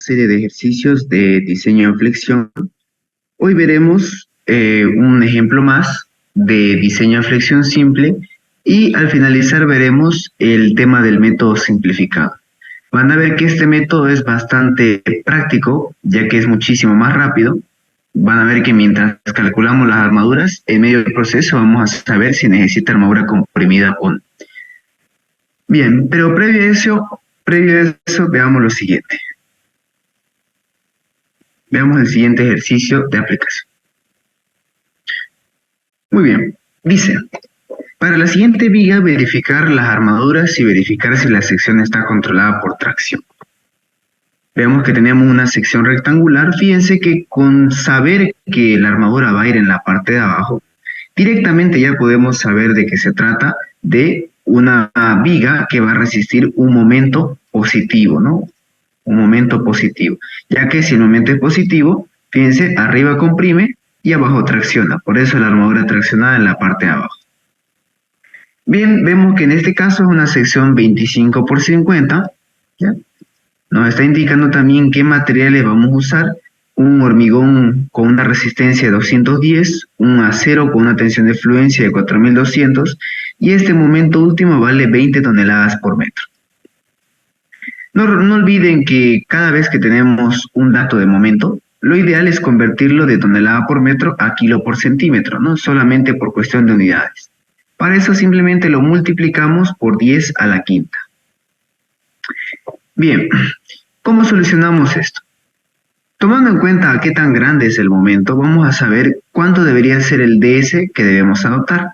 serie de ejercicios de diseño en flexión. Hoy veremos un ejemplo más de diseño en flexión simple y al finalizar veremos el tema del método simplificado. Van a ver que este método es bastante práctico, ya que es muchísimo más rápido. Van a ver que mientras calculamos las armaduras, en medio del proceso vamos a saber si necesita armadura comprimida o no. Bien, pero previo a eso veamos lo siguiente. Veamos el siguiente ejercicio de aplicación. Muy bien, dice, para la siguiente viga verificar las armaduras y verificar si la sección está controlada por tracción. Vemos que tenemos una sección rectangular. Fíjense que con saber que la armadura va a ir en la parte de abajo, directamente ya podemos saber de que se trata de una viga que va a resistir un momento positivo, ¿no? Un momento positivo, ya que si el momento es positivo, fíjense, arriba comprime y abajo tracciona, por eso la armadura traccionada en la parte de abajo. Bien, vemos que en este caso es una sección 25 por 50, ¿ya? Nos está indicando también qué materiales vamos a usar: un hormigón con una resistencia de 210, un acero con una tensión de fluencia de 4200 y este momento último vale 20 toneladas por metro. No olviden que cada vez que tenemos un dato de momento, lo ideal es convertirlo de tonelada por metro a kilo por centímetro, no solamente por cuestión de unidades. Para eso simplemente lo multiplicamos por 10 a la quinta. Bien, ¿cómo solucionamos esto? Tomando en cuenta qué tan grande es el momento, vamos a saber cuánto debería ser el DS que debemos adoptar.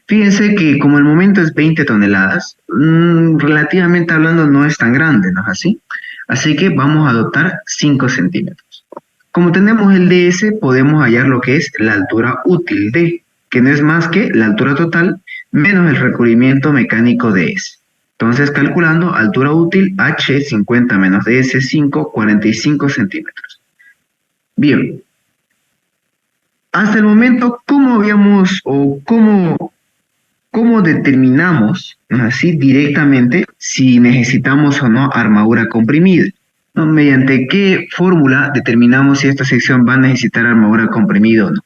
Fíjense que como el momento es 20 toneladas, relativamente hablando no es tan grande, ¿no es así? Así que vamos a adoptar 5 centímetros. Como tenemos el DS, podemos hallar lo que es la altura útil D, que no es más que la altura total menos el recubrimiento mecánico DS. Entonces, calculando altura útil, H 50 menos DS 5, 45 centímetros. Bien, hasta el momento, ¿cómo habíamos o cómo determinamos así directamente si necesitamos o no armadura comprimida? ¿No? ¿Mediante qué fórmula determinamos si esta sección va a necesitar armadura comprimida o no?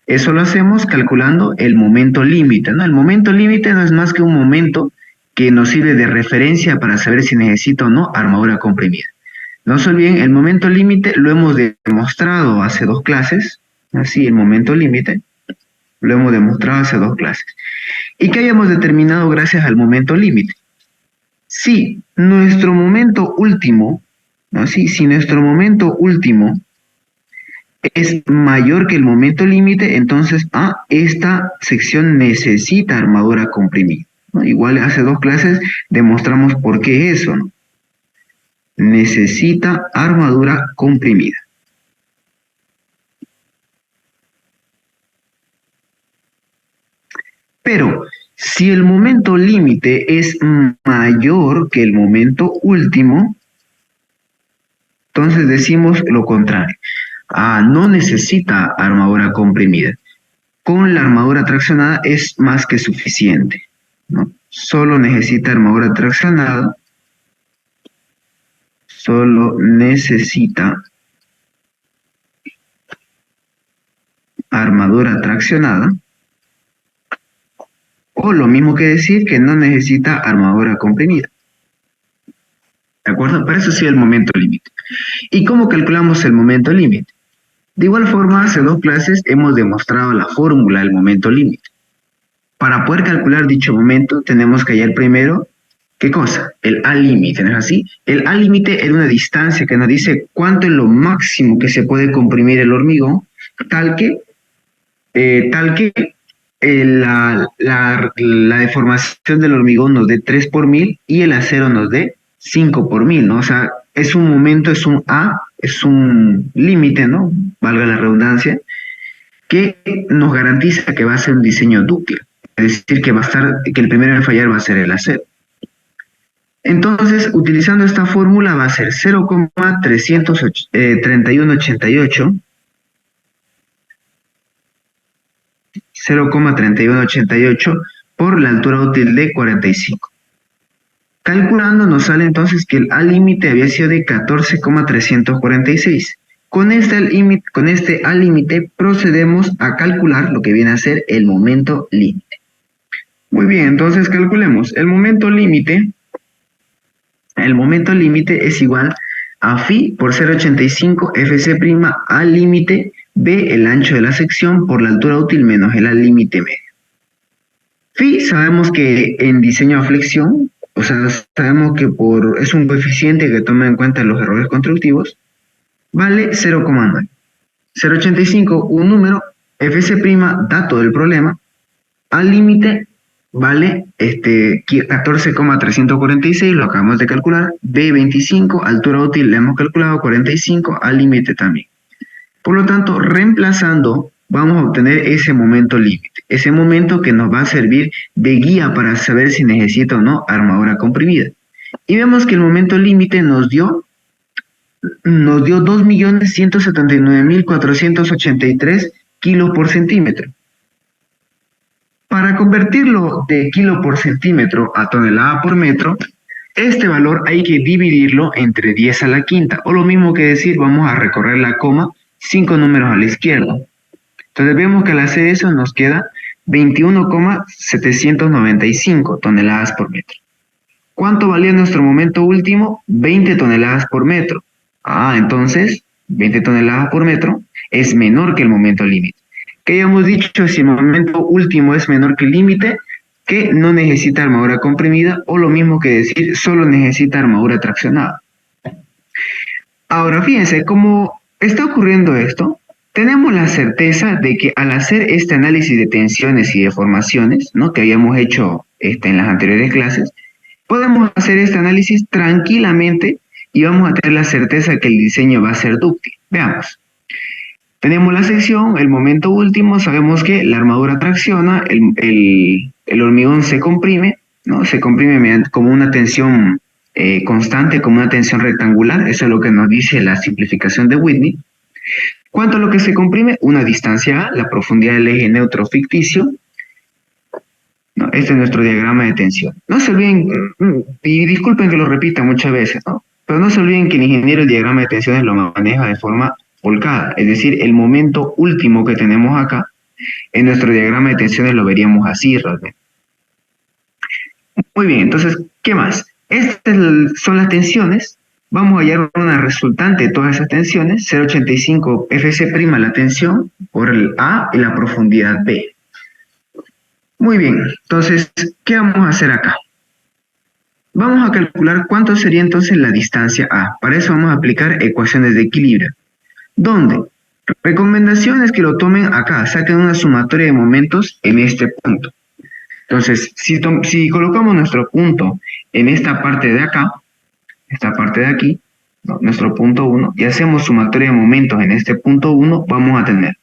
Eso lo hacemos calculando el momento límite, ¿no? El momento límite no es más que un momento que nos sirve de referencia para saber si necesita o no armadura comprimida. No se olviden, el momento límite lo hemos demostrado hace 2 clases, así el momento límite lo hemos demostrado hace 2 clases. ¿Y qué hayamos determinado gracias al momento límite? Si nuestro momento último, ¿no? Si nuestro momento último es mayor que el momento límite, entonces esta sección necesita armadura comprimida, ¿no? Igual hace 2 clases demostramos por qué eso, ¿no? Necesita armadura comprimida. Pero si el momento límite es mayor que el momento último, entonces decimos lo contrario. No necesita armadura comprimida. Con la armadura traccionada es más que suficiente, ¿no? Solo necesita armadura traccionada. Solo necesita armadura traccionada. O lo mismo que decir que no necesita armadura comprimida. ¿De acuerdo? Para eso sí el momento límite. ¿Y cómo calculamos el momento límite? De igual forma, hace 2 clases hemos demostrado la fórmula del momento límite. Para poder calcular dicho momento, tenemos que hallar primero, ¿qué cosa? El A límite, ¿no es así? El A límite es una distancia que nos dice cuánto es lo máximo que se puede comprimir el hormigón, tal que la deformación del hormigón nos dé 3 por 1000 y el acero nos dé 5 por 1000, ¿no? O sea, es un momento, es un A, es un límite, ¿no? Valga la redundancia, que nos garantiza que va a ser un diseño dúctil. Es decir, que el primero en fallar va a ser el acero. Entonces, utilizando esta fórmula va a ser 0,3188 0,3188 por la altura útil de 45. Calculando nos sale entonces que el A límite había sido de 14,346. Con este A límite procedemos a calcular lo que viene a ser el momento límite. Muy bien, entonces calculemos. El momento límite es igual a phi por 0,85 fc' A límite B, el ancho de la sección, por la altura útil menos el A límite medio. Phi sabemos que en diseño a flexión, o sea, sabemos que es un coeficiente que toma en cuenta los errores constructivos, vale 0,9. 0,85, un número, fc', dato del problema, al límite vale 14,346, lo acabamos de calcular, B 25, altura útil le hemos calculado 45, al límite también. Por lo tanto, reemplazando, vamos a obtener ese momento límite, ese momento que nos va a servir de guía para saber si necesita o no armadura comprimida. Y vemos que el momento límite nos dio 2.179.483 kilos por centímetro. Para convertirlo de kilo por centímetro a tonelada por metro, este valor hay que dividirlo entre 10 a la quinta, o lo mismo que decir, vamos a recorrer la coma 5 números a la izquierda. Entonces vemos que al hacer eso nos queda 21,795 toneladas por metro. ¿Cuánto valía nuestro momento último? 20 toneladas por metro. Entonces 20 toneladas por metro es menor que el momento límite. Que ya hemos dicho, si el momento último es menor que el límite, que no necesita armadura comprimida, o lo mismo que decir, solo necesita armadura traccionada. Ahora fíjense, como está ocurriendo esto, tenemos la certeza de que al hacer este análisis de tensiones y deformaciones, ¿no?, que habíamos hecho en las anteriores clases, podemos hacer este análisis tranquilamente y vamos a tener la certeza que el diseño va a ser dúctil. Veamos. Tenemos la sección, el momento último, sabemos que la armadura tracciona, el hormigón se comprime, ¿no? Se comprime como una tensión constante, como una tensión rectangular, eso es lo que nos dice la simplificación de Whitney. ¿Cuánto es lo que se comprime? Una distancia A, la profundidad del eje neutro ficticio. ¿No? Este es nuestro diagrama de tensión. No se olviden, y disculpen que lo repita muchas veces, ¿no?, pero no se olviden que el ingeniero el diagrama de tensiones lo maneja de forma volcada, es decir, el momento último que tenemos acá, en nuestro diagrama de tensiones lo veríamos así realmente. Muy bien, entonces, ¿qué más? Estas son las tensiones. Vamos a hallar una resultante de todas esas tensiones, 0,85 fc' la tensión por el A y la profundidad B. Muy bien, entonces, ¿qué vamos a hacer acá? Vamos a calcular cuánto sería entonces la distancia A. Para eso vamos a aplicar ecuaciones de equilibrio. ¿Dónde? Recomendaciones que lo tomen acá, saquen una sumatoria de momentos en este punto. Entonces, si colocamos nuestro punto en esta parte de acá, esta parte de aquí, ¿no?, nuestro punto 1, y hacemos sumatoria de momentos en este punto 1, vamos a tener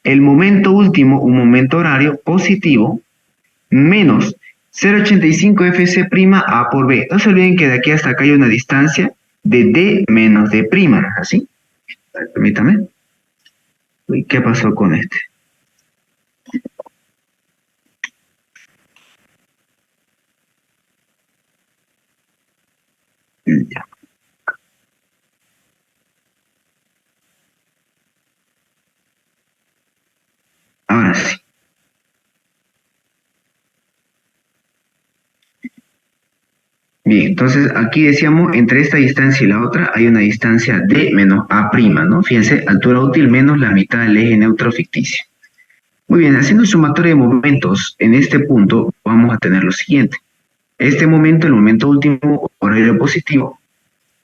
el momento último, un momento horario positivo, menos 0,85 fc' A por B. No se olviden que de aquí hasta acá hay una distancia de D menos D', ¿no es así? Permítame. Uy, ¿qué pasó con este? Ya. Ahora sí. Bien, entonces aquí decíamos, entre esta distancia y la otra hay una distancia D menos A', ¿no? Fíjense, altura útil menos la mitad del eje neutro ficticio. Muy bien, haciendo sumatoria de momentos en este punto, vamos a tener lo siguiente. Este momento, el momento último, horario positivo,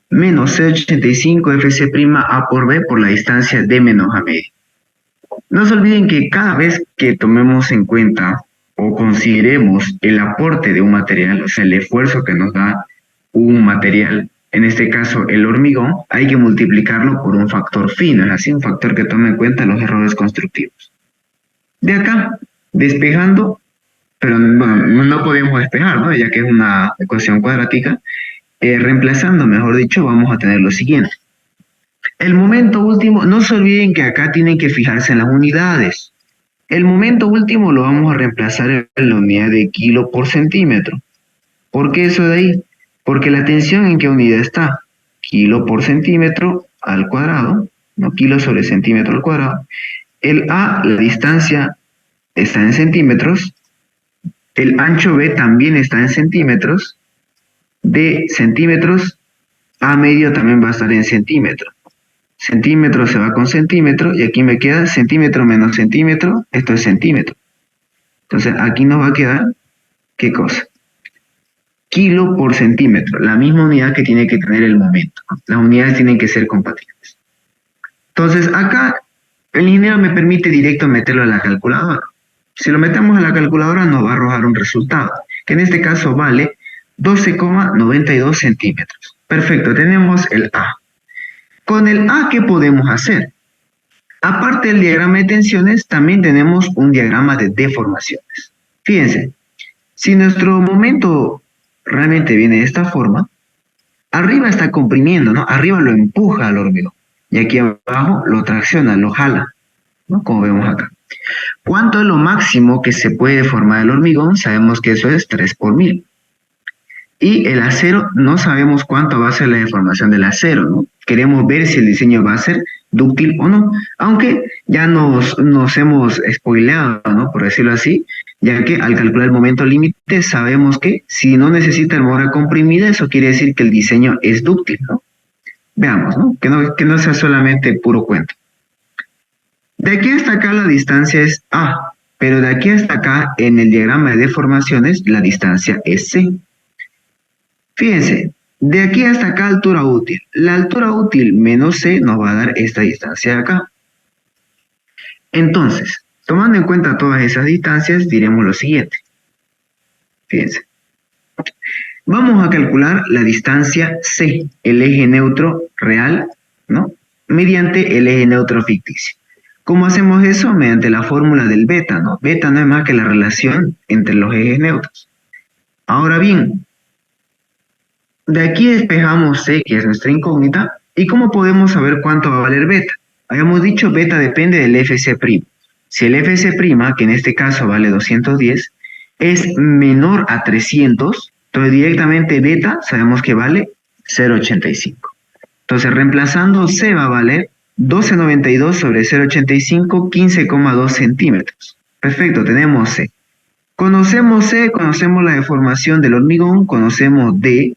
menos 0,85 fc' A por B por la distancia D menos A medio. No se olviden que cada vez que tomemos en cuenta o consideremos el aporte de un material, o sea, el esfuerzo que nos da un material, en este caso el hormigón, hay que multiplicarlo por un factor fino, es así, un factor que tome en cuenta los errores constructivos. De acá, despejando, pero no podemos despejar, ¿no?, ya que es una ecuación cuadrática, reemplazando, mejor dicho, vamos a tener lo siguiente. El momento último, no se olviden que acá tienen que fijarse en las unidades. El momento último lo vamos a reemplazar en la unidad de kilo por centímetro. ¿Por qué eso de ahí? Porque la tensión en qué unidad está, kilo por centímetro al cuadrado, no kilo sobre centímetro al cuadrado. El A, la distancia está en centímetros, el ancho B también está en centímetros, de centímetros, A medio también va a estar en centímetro. Centímetro se va con centímetro y aquí me queda centímetro menos centímetro, esto es centímetro. Entonces aquí nos va a quedar, ¿qué cosa? Kilo por centímetro, la misma unidad que tiene que tener el momento. Las unidades tienen que ser compatibles. Entonces acá el ingeniero me permite directo meterlo a la calculadora. Si lo metemos a la calculadora nos va a arrojar un resultado, que en este caso vale 12,92 centímetros. Perfecto, tenemos el A. Con el A, ¿qué podemos hacer? Aparte del diagrama de tensiones, también tenemos un diagrama de deformaciones. Fíjense, si nuestro momento realmente viene de esta forma, arriba está comprimiendo, ¿no? Arriba lo empuja al hormigón y aquí abajo lo tracciona, lo jala, ¿no? Como vemos acá. ¿Cuánto es lo máximo que se puede deformar el hormigón? Sabemos que eso es 3 por 1000. Y el acero, no sabemos cuánto va a ser la deformación del acero, ¿no? Queremos ver si el diseño va a ser dúctil o no, aunque ya nos hemos spoileado, ¿no? Por decirlo así, ya que al calcular el momento límite sabemos que si no necesita armadura comprimida, eso quiere decir que el diseño es dúctil, ¿no? Veamos, ¿no? Que no sea solamente puro cuento. De aquí hasta acá la distancia es A, pero de aquí hasta acá en el diagrama de deformaciones la distancia es C. Fíjense, de aquí hasta acá altura útil. La altura útil menos C nos va a dar esta distancia de acá. Entonces, tomando en cuenta todas esas distancias, diremos lo siguiente. Fíjense. Vamos a calcular la distancia C, el eje neutro real, ¿no? Mediante el eje neutro ficticio. ¿Cómo hacemos eso? Mediante la fórmula del beta, ¿no? Beta no es más que la relación entre los ejes neutros. Ahora bien, de aquí despejamos C, que es nuestra incógnita, ¿y cómo podemos saber cuánto va a valer beta? Habíamos dicho beta depende del FC'. Si el FC', que en este caso vale 210, es menor a 300, entonces directamente beta sabemos que vale 0,85. Entonces reemplazando C va a valer 12,92 sobre 0,85, 15,2 centímetros. Perfecto, tenemos C. Conocemos C, conocemos la deformación del hormigón, conocemos D.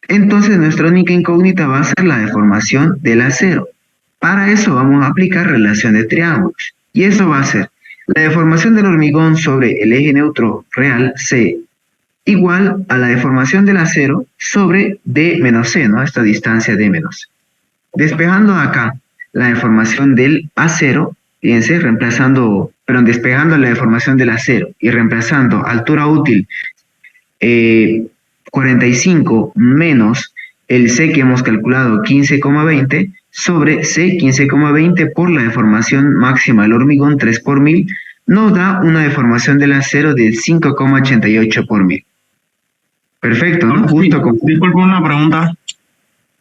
Entonces nuestra única incógnita va a ser la deformación del acero. Para eso vamos a aplicar relación de triángulos. Y eso va a ser la deformación del hormigón sobre el eje neutro real C igual a la deformación del acero sobre D menos C, ¿no? Esta distancia D menos C. Despejando acá la deformación del acero, fíjense, despejando la deformación del acero y reemplazando altura útil 45 menos el C que hemos calculado 15,20 sobre C 15,20 por la deformación máxima del hormigón 3 por 1000 nos da una deformación del acero de 5,88 por 1000. Perfecto, ¿no? Justo con... Disculpe una pregunta.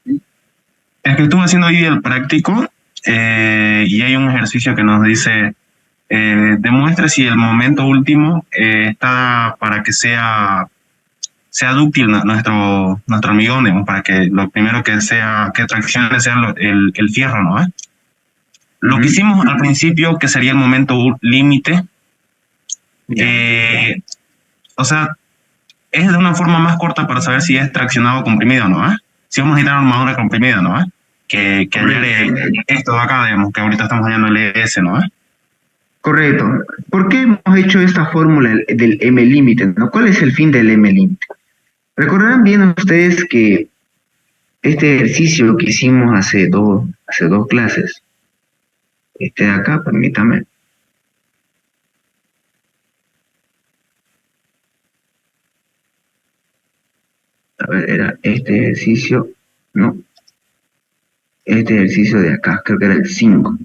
Es que estuve haciendo ahí el práctico y hay un ejercicio que nos dice demuestre si el momento último está para que sea dúctil nuestro hormigón, digamos, para que lo primero que traccione sea el fierro, ¿no? Lo que hicimos al principio, que sería el momento límite, o sea, es de una forma más corta para saber si es traccionado o comprimido, ¿no? Si vamos a necesitar una armadura comprimida, ¿no? Que hallar esto de acá, digamos, que ahorita estamos hallando el ES, ¿no? Correcto. ¿Por qué hemos hecho esta fórmula del M límite, ¿no? ¿Cuál es el fin del M límite? Recordarán bien ustedes que este ejercicio que hicimos hace dos clases, este de acá, permítame. A ver, era este ejercicio, no. Este ejercicio de acá, creo que era el 5.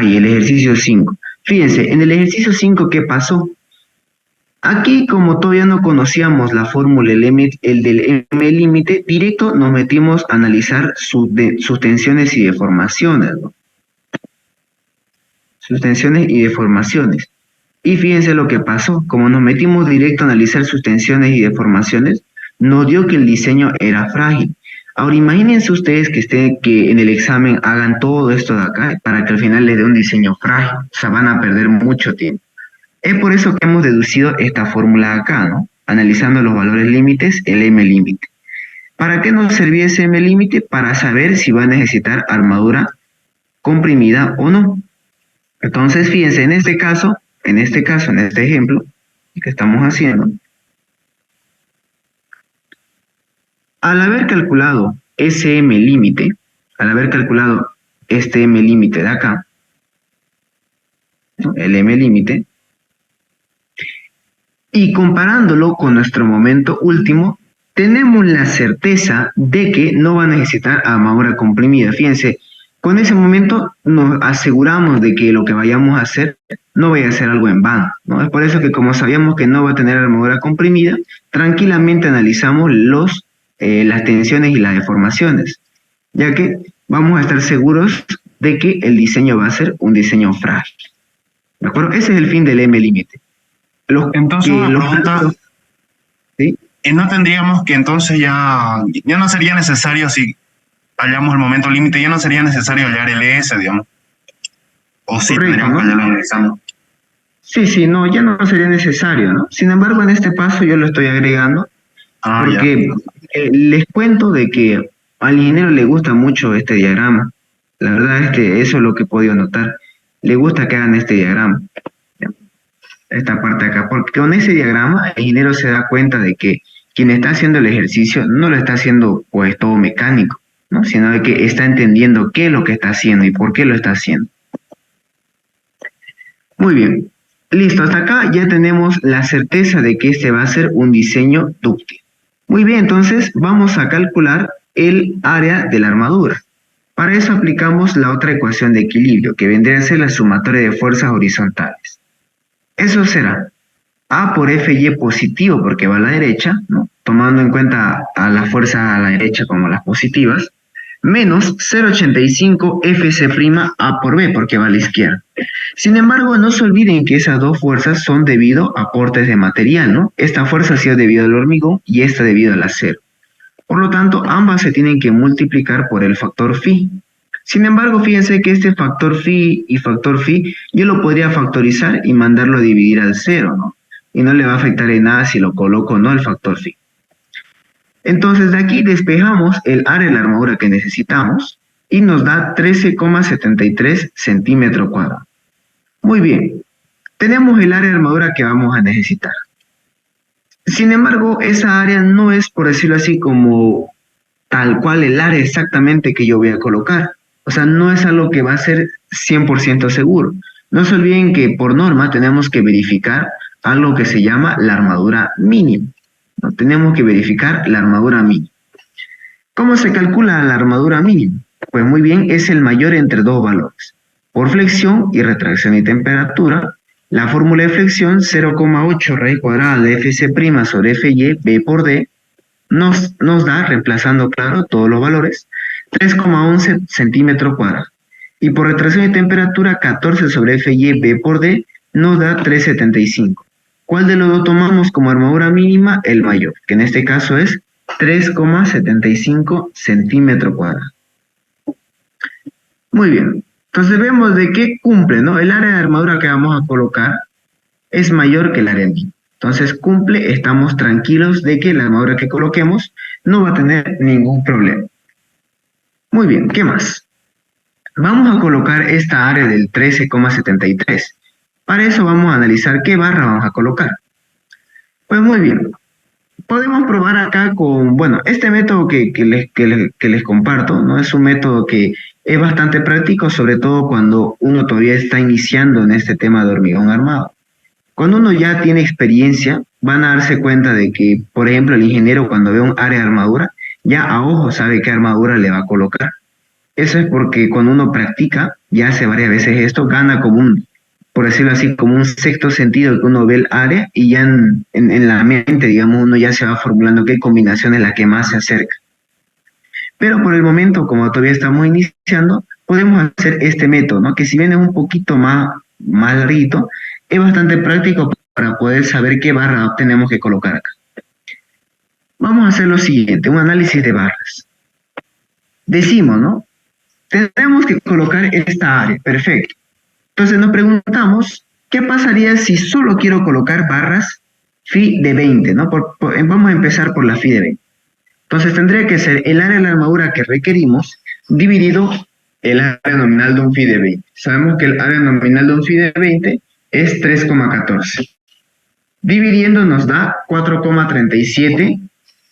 Y el ejercicio 5. Fíjense, en el ejercicio 5, ¿qué pasó? Aquí, como todavía no conocíamos la fórmula del M límite, directo nos metimos a analizar sus tensiones y deformaciones, ¿no? Sus tensiones y deformaciones. Y fíjense lo que pasó, como nos metimos directo a analizar sus tensiones y deformaciones, nos dio que el diseño era frágil. Ahora imagínense ustedes que en el examen hagan todo esto de acá para que al final les dé un diseño frágil, o sea, van a perder mucho tiempo. Es por eso que hemos deducido esta fórmula acá, ¿no? Analizando los valores límites, el M límite. ¿Para qué nos servía ese M límite? Para saber si va a necesitar armadura comprimida o no. Entonces, fíjense, en este ejemplo que estamos haciendo, al haber calculado ese M límite, al haber calculado este M límite de acá, ¿no? El M límite, y comparándolo con nuestro momento último, tenemos la certeza de que no va a necesitar armadura comprimida. Fíjense, con ese momento nos aseguramos de que lo que vayamos a hacer no vaya a ser algo en vano, ¿no? Es por eso que como sabíamos que no va a tener armadura comprimida, tranquilamente analizamos las tensiones y las deformaciones, ya que vamos a estar seguros de que el diseño va a ser un diseño frágil. ¿De acuerdo? Ese es el fin del M límite. Entonces, una pregunta, ¿sí? ¿y no tendríamos que entonces ya no sería necesario, si hallamos el momento límite, ya no sería necesario hallar el ES, digamos? O sí tendríamos que hallarlo en el examen. Sí, no, ya no sería necesario, ¿no? Sin embargo, en este paso yo lo estoy agregando porque les cuento de que al ingeniero le gusta mucho este diagrama. La verdad es que eso es lo que he podido notar. Le gusta que hagan este diagrama, esta parte de acá, porque con ese diagrama el ingeniero se da cuenta de que quien está haciendo el ejercicio no lo está haciendo pues todo mecánico, ¿no? Sino de que está entendiendo qué es lo que está haciendo y por qué lo está haciendo. Muy bien, listo, hasta acá ya tenemos la certeza de que este va a ser un diseño dúctil. Muy bien, entonces vamos a calcular el área de la armadura. Para eso aplicamos la otra ecuación de equilibrio, que vendría a ser la sumatoria de fuerzas horizontales. Eso será A por FY positivo, porque va a la derecha, ¿no? Tomando en cuenta a la fuerza a la derecha como las positivas, menos 0,85 FC' A por B, porque va a la izquierda. Sin embargo, no se olviden que esas dos fuerzas son debido a aportes de material, ¿no? Esta fuerza ha sido debido al hormigón y esta debido al acero. Por lo tanto, ambas se tienen que multiplicar por el factor phi. Sin embargo, fíjense que este factor phi y factor phi yo lo podría factorizar y mandarlo a dividir al cero, ¿no? Y no le va a afectar en nada si lo coloco o no el factor phi. Entonces de aquí despejamos el área de la armadura que necesitamos y nos da 13,73 centímetros cuadrados. Muy bien, tenemos el área de armadura que vamos a necesitar. Sin embargo, esa área no es, por decirlo así, como tal cual el área exactamente que yo voy a colocar. O sea, no es algo que va a ser 100% seguro. No se olviden que por norma tenemos que verificar algo que se llama la armadura mínima. ¿No? Tenemos que verificar la armadura mínima. ¿Cómo se calcula la armadura mínima? Pues muy bien, es el mayor entre dos valores. Por flexión y retracción y temperatura, la fórmula de flexión 0,8 raíz cuadrada de Fc' sobre Fy, B por D, nos da, reemplazando, claro, todos los valores, 3,11 centímetros cuadrados. Y por retracción de temperatura, 14 sobre Fy, B por D, nos da 3,75. ¿Cuál de los dos tomamos como armadura mínima? El mayor, que en este caso es 3,75 centímetros cuadrados. Muy bien, entonces vemos de qué cumple, ¿no? El área de armadura que vamos a colocar es mayor que el área mínima. Entonces cumple, estamos tranquilos de que la armadura que coloquemos no va a tener ningún problema. Muy bien, ¿qué más? Vamos a colocar esta área del 13,73. Para eso vamos a analizar qué barra vamos a colocar. Pues muy bien, podemos probar acá con, bueno, este método que les comparto, ¿no? Es un método que es bastante práctico, sobre todo cuando uno todavía está iniciando en este tema de hormigón armado. Cuando uno ya tiene experiencia, van a darse cuenta de que, por ejemplo, el ingeniero cuando ve un área de armadura, ya a ojo sabe qué armadura le va a colocar. Eso es porque cuando uno practica, ya hace varias veces esto, gana como un, por decirlo así, como un sexto sentido que uno ve el área y ya en la mente, digamos, uno ya se va formulando qué combinación es la que más se acerca. Pero por el momento, como todavía estamos iniciando, podemos hacer este método, ¿no? Que si bien es un poquito más larguito, es bastante práctico para poder saber qué barra tenemos que colocar acá. Vamos a hacer lo siguiente, un análisis de barras. Decimos, ¿no? Tenemos que colocar esta área, perfecto. Entonces nos preguntamos, ¿qué pasaría si solo quiero colocar barras phi de 20, ¿no? Vamos a empezar por la phi de 20. Entonces tendría que ser el área de la armadura que requerimos dividido el área nominal de un phi de 20. Sabemos que el área nominal de un phi de 20 es 3,14. Dividiendo nos da 4,37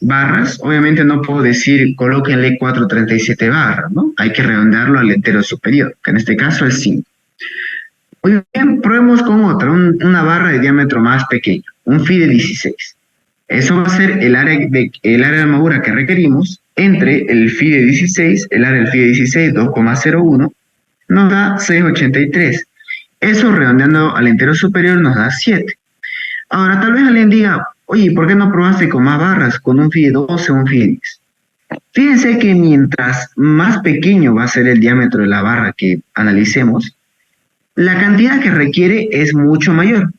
barras. Obviamente no puedo decir colóquenle 4,37 barras, ¿no? Hay que redondearlo al entero superior, que en este caso es 5. Muy bien, probemos con otra, una barra de diámetro más pequeño, un phi de 16. Eso va a ser el área de armadura que requerimos entre el phi de 16, el área del phi de 16, 2,01, nos da 6,83. Eso redondeando al entero superior nos da 7. Ahora, tal vez alguien diga, oye, ¿por qué no probaste con más barras, con un phi de 12 o un phi de 10? Fíjense que mientras más pequeño va a ser el diámetro de la barra que analicemos, la cantidad que requiere es mucho mayor.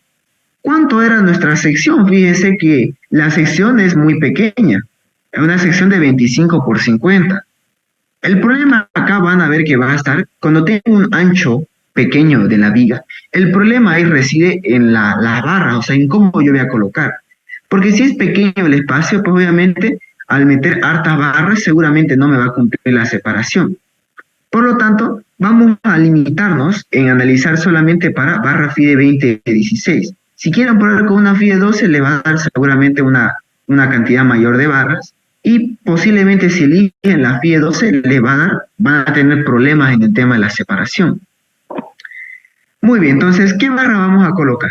¿Cuánto era nuestra sección? Fíjense que la sección es muy pequeña, es una sección de 25 por 50. El problema acá van a ver que va a estar, cuando tengo un ancho pequeño de la viga, el problema ahí reside en la barra, o sea, en cómo yo voy a colocar. Porque si es pequeño el espacio, pues obviamente al meter hartas barras seguramente no me va a cumplir la separación. Por lo tanto, vamos a limitarnos en analizar solamente para barra phi de 20 de 16. Si quieren probar con una phi de 12, le va a dar seguramente una cantidad mayor de barras, y posiblemente si eligen la phi de 12, le van a tener problemas en el tema de la separación. Muy bien, entonces, ¿qué barra vamos a colocar?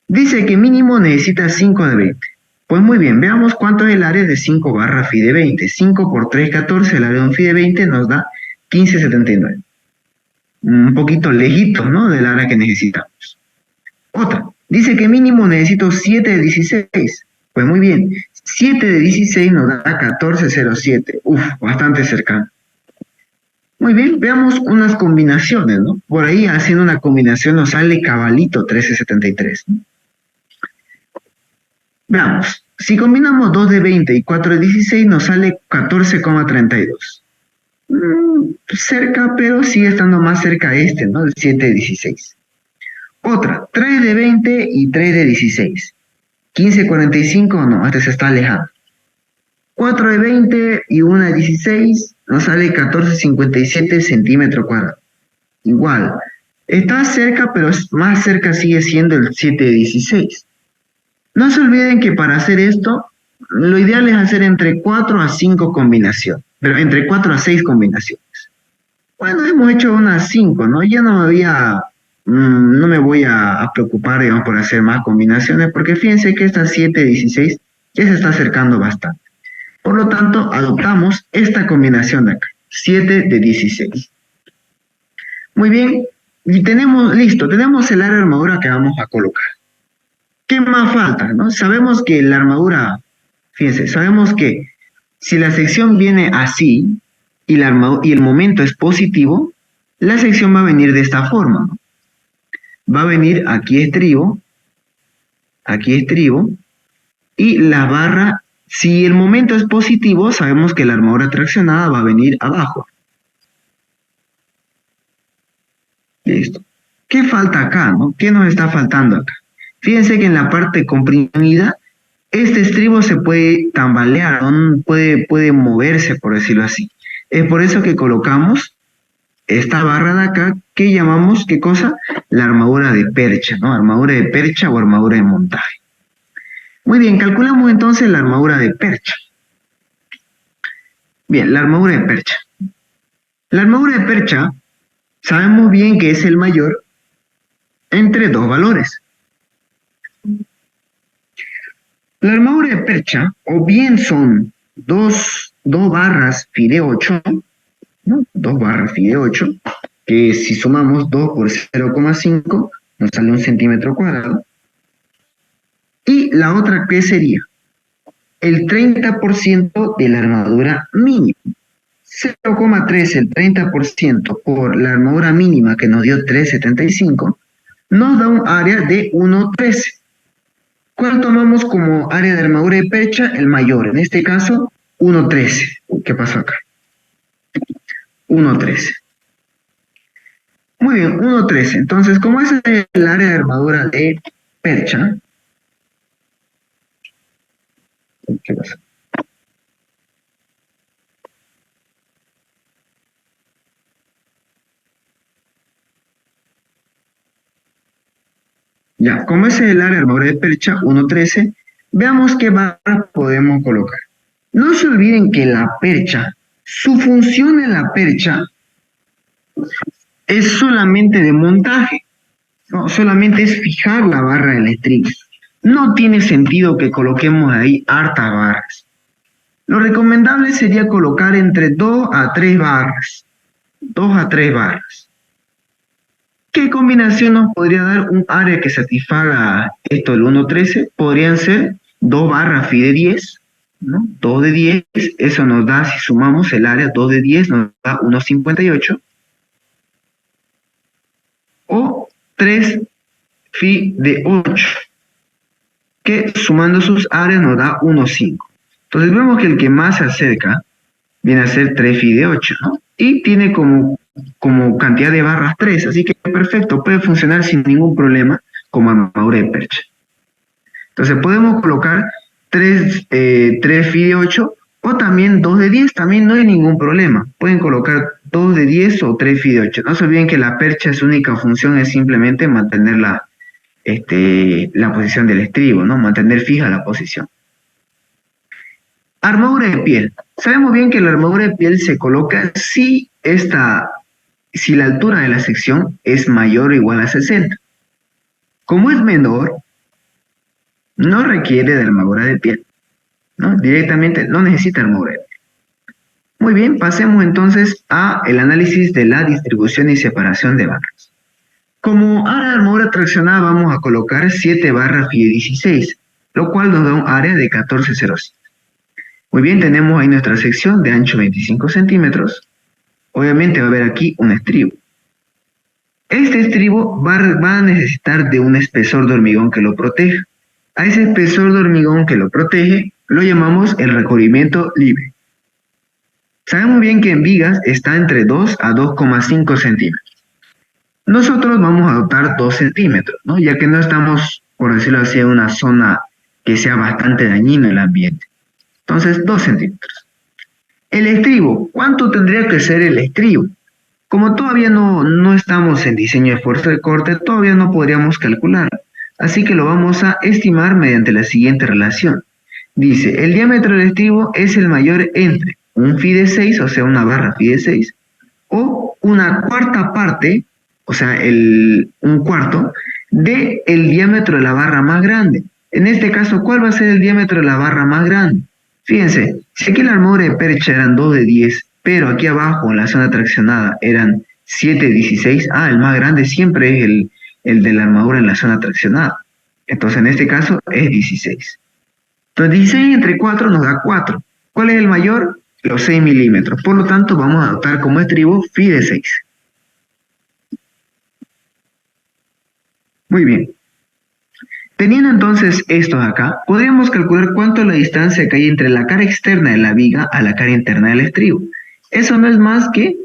Dice que mínimo necesita 5 de 20. Pues muy bien, veamos cuánto es el área de 5 barra phi de 20. 5 por 3, 14, el área de un phi de 20 nos da 15,79. Un poquito lejito, ¿no?, del área que necesitamos. Otra, dice que mínimo necesito 7 de 16. Pues muy bien, 7 de 16 nos da 14,07. Bastante cercano. Muy bien, veamos unas combinaciones, ¿no? Por ahí haciendo una combinación nos sale cabalito 13,73. Veamos, si combinamos 2 de 20 y 4 de 16 nos sale 14,32. Cerca, pero sigue estando más cerca ¿no? El 7 de 16. Otra, 3 de 20 y 3 de 16. 15,45, no, este se está alejando. 4 de 20 y 1 de 16 nos sale 14,57 centímetros cuadrados. Igual, está cerca, pero más cerca sigue siendo el 7 de 16. No se olviden que para hacer esto, lo ideal es hacer entre 4 a 5 combinaciones, pero entre 4 a 6 combinaciones. Bueno, hemos hecho unas 5, ¿no? Ya no me voy a preocupar, digamos, por hacer más combinaciones, porque fíjense que esta 7 de 16 ya se está acercando bastante. Por lo tanto, adoptamos esta combinación de acá, 7 de 16. Muy bien, y tenemos el área de armadura que vamos a colocar. ¿Qué más falta, no? Sabemos que la armadura, fíjense, sabemos que si la sección viene así y el momento es positivo, la sección va a venir de esta forma, ¿no? Va a venir aquí estribo, y la barra, si el momento es positivo, sabemos que la armadura traccionada va a venir abajo. Listo. ¿Qué falta acá, no? ¿Qué nos está faltando acá? Fíjense que en la parte comprimida, este estribo se puede tambalear, ¿no? puede moverse, por decirlo así. Es por eso que colocamos esta barra de acá, que llamamos, ¿qué cosa? La armadura de percha, ¿no? Armadura de percha o armadura de montaje. Muy bien, calculamos entonces la armadura de percha. Bien, la armadura de percha. La armadura de percha, sabemos bien que es el mayor entre dos valores. La armadura de percha, o bien son dos barras phi de 8, ¿no? 2 barras phi de 8, que si sumamos 2 por 0,5, nos sale 1 centímetro cuadrado. Y la otra, ¿qué sería? El 30% de la armadura mínima. 0,3, el 30% por la armadura mínima que nos dio 3,75, nos da un área de 1,13. ¿Cuál tomamos como área de armadura de percha? El mayor, en este caso 1,13. ¿Qué pasó acá? 1,13. Muy bien, 1,13. Entonces, como ese es el área de armadura de percha, ¿qué pasa? Ya, como ese es el área de armadura de percha, 1,13, veamos qué barra podemos colocar. No se olviden que la percha, su función en la percha es solamente de montaje, no, solamente es fijar la barra del estribo. No tiene sentido que coloquemos ahí hartas barras. Lo recomendable sería colocar entre 2 a 3 barras. 2 a 3 barras. ¿Qué combinación nos podría dar un área que satisfaga esto del 1,13? Podrían ser 2 barras phi de 10, ¿no? 2 de 10, eso nos da, si sumamos el área, 2 de 10 nos da 1,58. O 3 phi de 8, que sumando sus áreas nos da 1,5. Entonces vemos que el que más se acerca viene a ser 3 phi de 8, ¿no? Y tiene como cantidad de barras 3, así que perfecto, puede funcionar sin ningún problema como armadura de percha. Entonces podemos colocar 3 phi de 8 o también 2 de 10, también no hay ningún problema. Pueden colocar 2 de 10 o 3 phi de 8. No se olviden que la percha, su única función es simplemente mantener la posición del estribo, ¿no? Mantener fija la posición. Armadura de piel. Sabemos bien que la armadura de piel se coloca si la altura de la sección es mayor o igual a 60. Como es menor, no requiere de armadura de piel, ¿no? Directamente no necesita armadura de piel. Muy bien, pasemos entonces al análisis de la distribución y separación de barras. Como área de armadura traccionada vamos a colocar 7 barras phi de 16, lo cual nos da un área de 14,05. Muy bien, tenemos ahí nuestra sección de ancho 25 centímetros. Obviamente va a haber aquí un estribo. Este estribo va a necesitar de un espesor de hormigón que lo proteja. A ese espesor de hormigón que lo protege lo llamamos el recubrimiento libre. Sabemos bien que en vigas está entre 2 a 2,5 centímetros. Nosotros vamos a adoptar 2 centímetros, ¿no? Ya que no estamos, por decirlo así, en una zona que sea bastante dañina en el ambiente. Entonces, 2 centímetros. El estribo, ¿cuánto tendría que ser el estribo? Como todavía no estamos en diseño de fuerza de corte, todavía no podríamos calcular. Así que lo vamos a estimar mediante la siguiente relación. Dice, el diámetro del estribo es el mayor entre un phi de 6, o sea, una barra phi de 6, o una cuarta parte, o sea, un cuarto, del diámetro de la barra más grande. En este caso, ¿cuál va a ser el diámetro de la barra más grande? Fíjense, si aquí la armadura de percha eran 2 de 10, pero aquí abajo en la zona traccionada eran 7 de 16, el más grande siempre es el de la armadura en la zona traccionada. Entonces en este caso es 16. Entonces 16 entre 4 nos da 4. ¿Cuál es el mayor? Los 6 milímetros. Por lo tanto vamos a adoptar como estribo phi de 6. Muy bien. Teniendo entonces estos acá, podríamos calcular cuánto es la distancia que hay entre la cara externa de la viga a la cara interna del estribo. Eso no es más que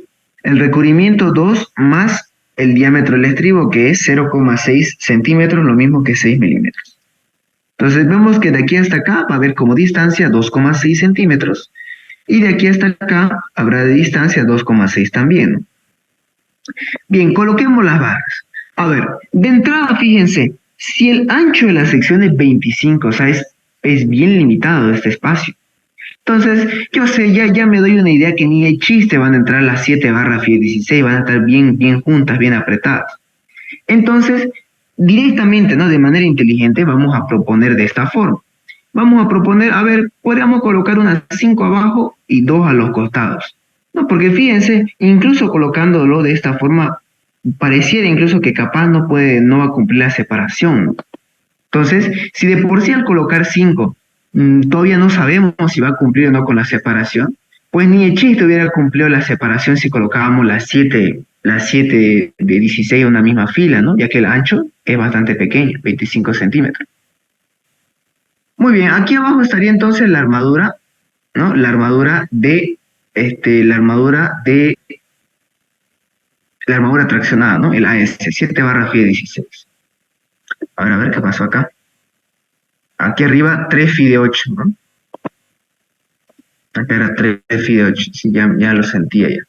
el recubrimiento 2 más el diámetro del estribo, que es 0,6 centímetros, lo mismo que 6 milímetros. Entonces vemos que de aquí hasta acá va a haber como distancia 2,6 centímetros, y de aquí hasta acá habrá de distancia 2,6 también, ¿no? Bien, coloquemos las barras. A ver, de entrada fíjense, si el ancho de la sección es 25, o sea, es bien limitado este espacio. Entonces, yo sé, ya me doy una idea que ni hay chiste van a entrar las 7 barras phi de 16, van a estar bien juntas, bien apretadas. Entonces, directamente, ¿no? De manera inteligente, vamos a proponer de esta forma. Vamos a proponer, a ver, podríamos colocar unas 5 abajo y 2 a los costados. No, porque fíjense, incluso colocándolo de esta forma, pareciera incluso que capaz no va a cumplir la separación, ¿no? Entonces, si de por sí al colocar 5 todavía no sabemos si va a cumplir o no con la separación, pues ni el chiste hubiera cumplido la separación si colocábamos las 7 las 7 de 16 en una misma fila, ¿no? Ya que el ancho es bastante pequeño, 25 centímetros. Muy bien, aquí abajo estaría entonces la armadura, ¿no? La armadura traccionada, ¿no? El AS, 7 barra FIDE 16. Ahora, a ver qué pasó acá. Aquí arriba, 3 FIDE 8, ¿no? Acá era 3 FIDE 8, sí, ya lo sentía ya.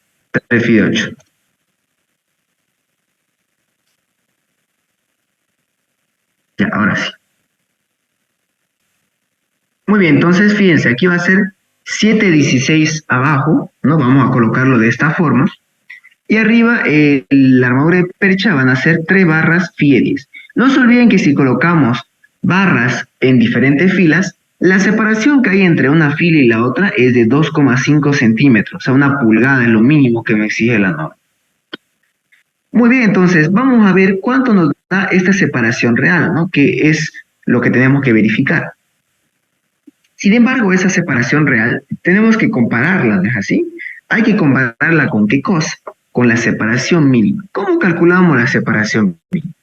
3 FIDE 8. Ya, ahora sí. Muy bien, entonces fíjense, aquí va a ser 7,16 abajo, ¿no? Vamos a colocarlo de esta forma. Y arriba, la armadura de percha van a ser 3 barras FIE10. No se olviden que si colocamos barras en diferentes filas, la separación que hay entre una fila y la otra es de 2,5 centímetros, o sea, una pulgada es lo mínimo que me exige la norma. Muy bien, entonces vamos a ver cuánto nos da esta separación real, ¿no? Que es lo que tenemos que verificar. Sin embargo, esa separación real tenemos que compararla, ¿no es así? Hay que compararla con qué cosa, con la separación mínima. ¿Cómo calculamos la separación mínima?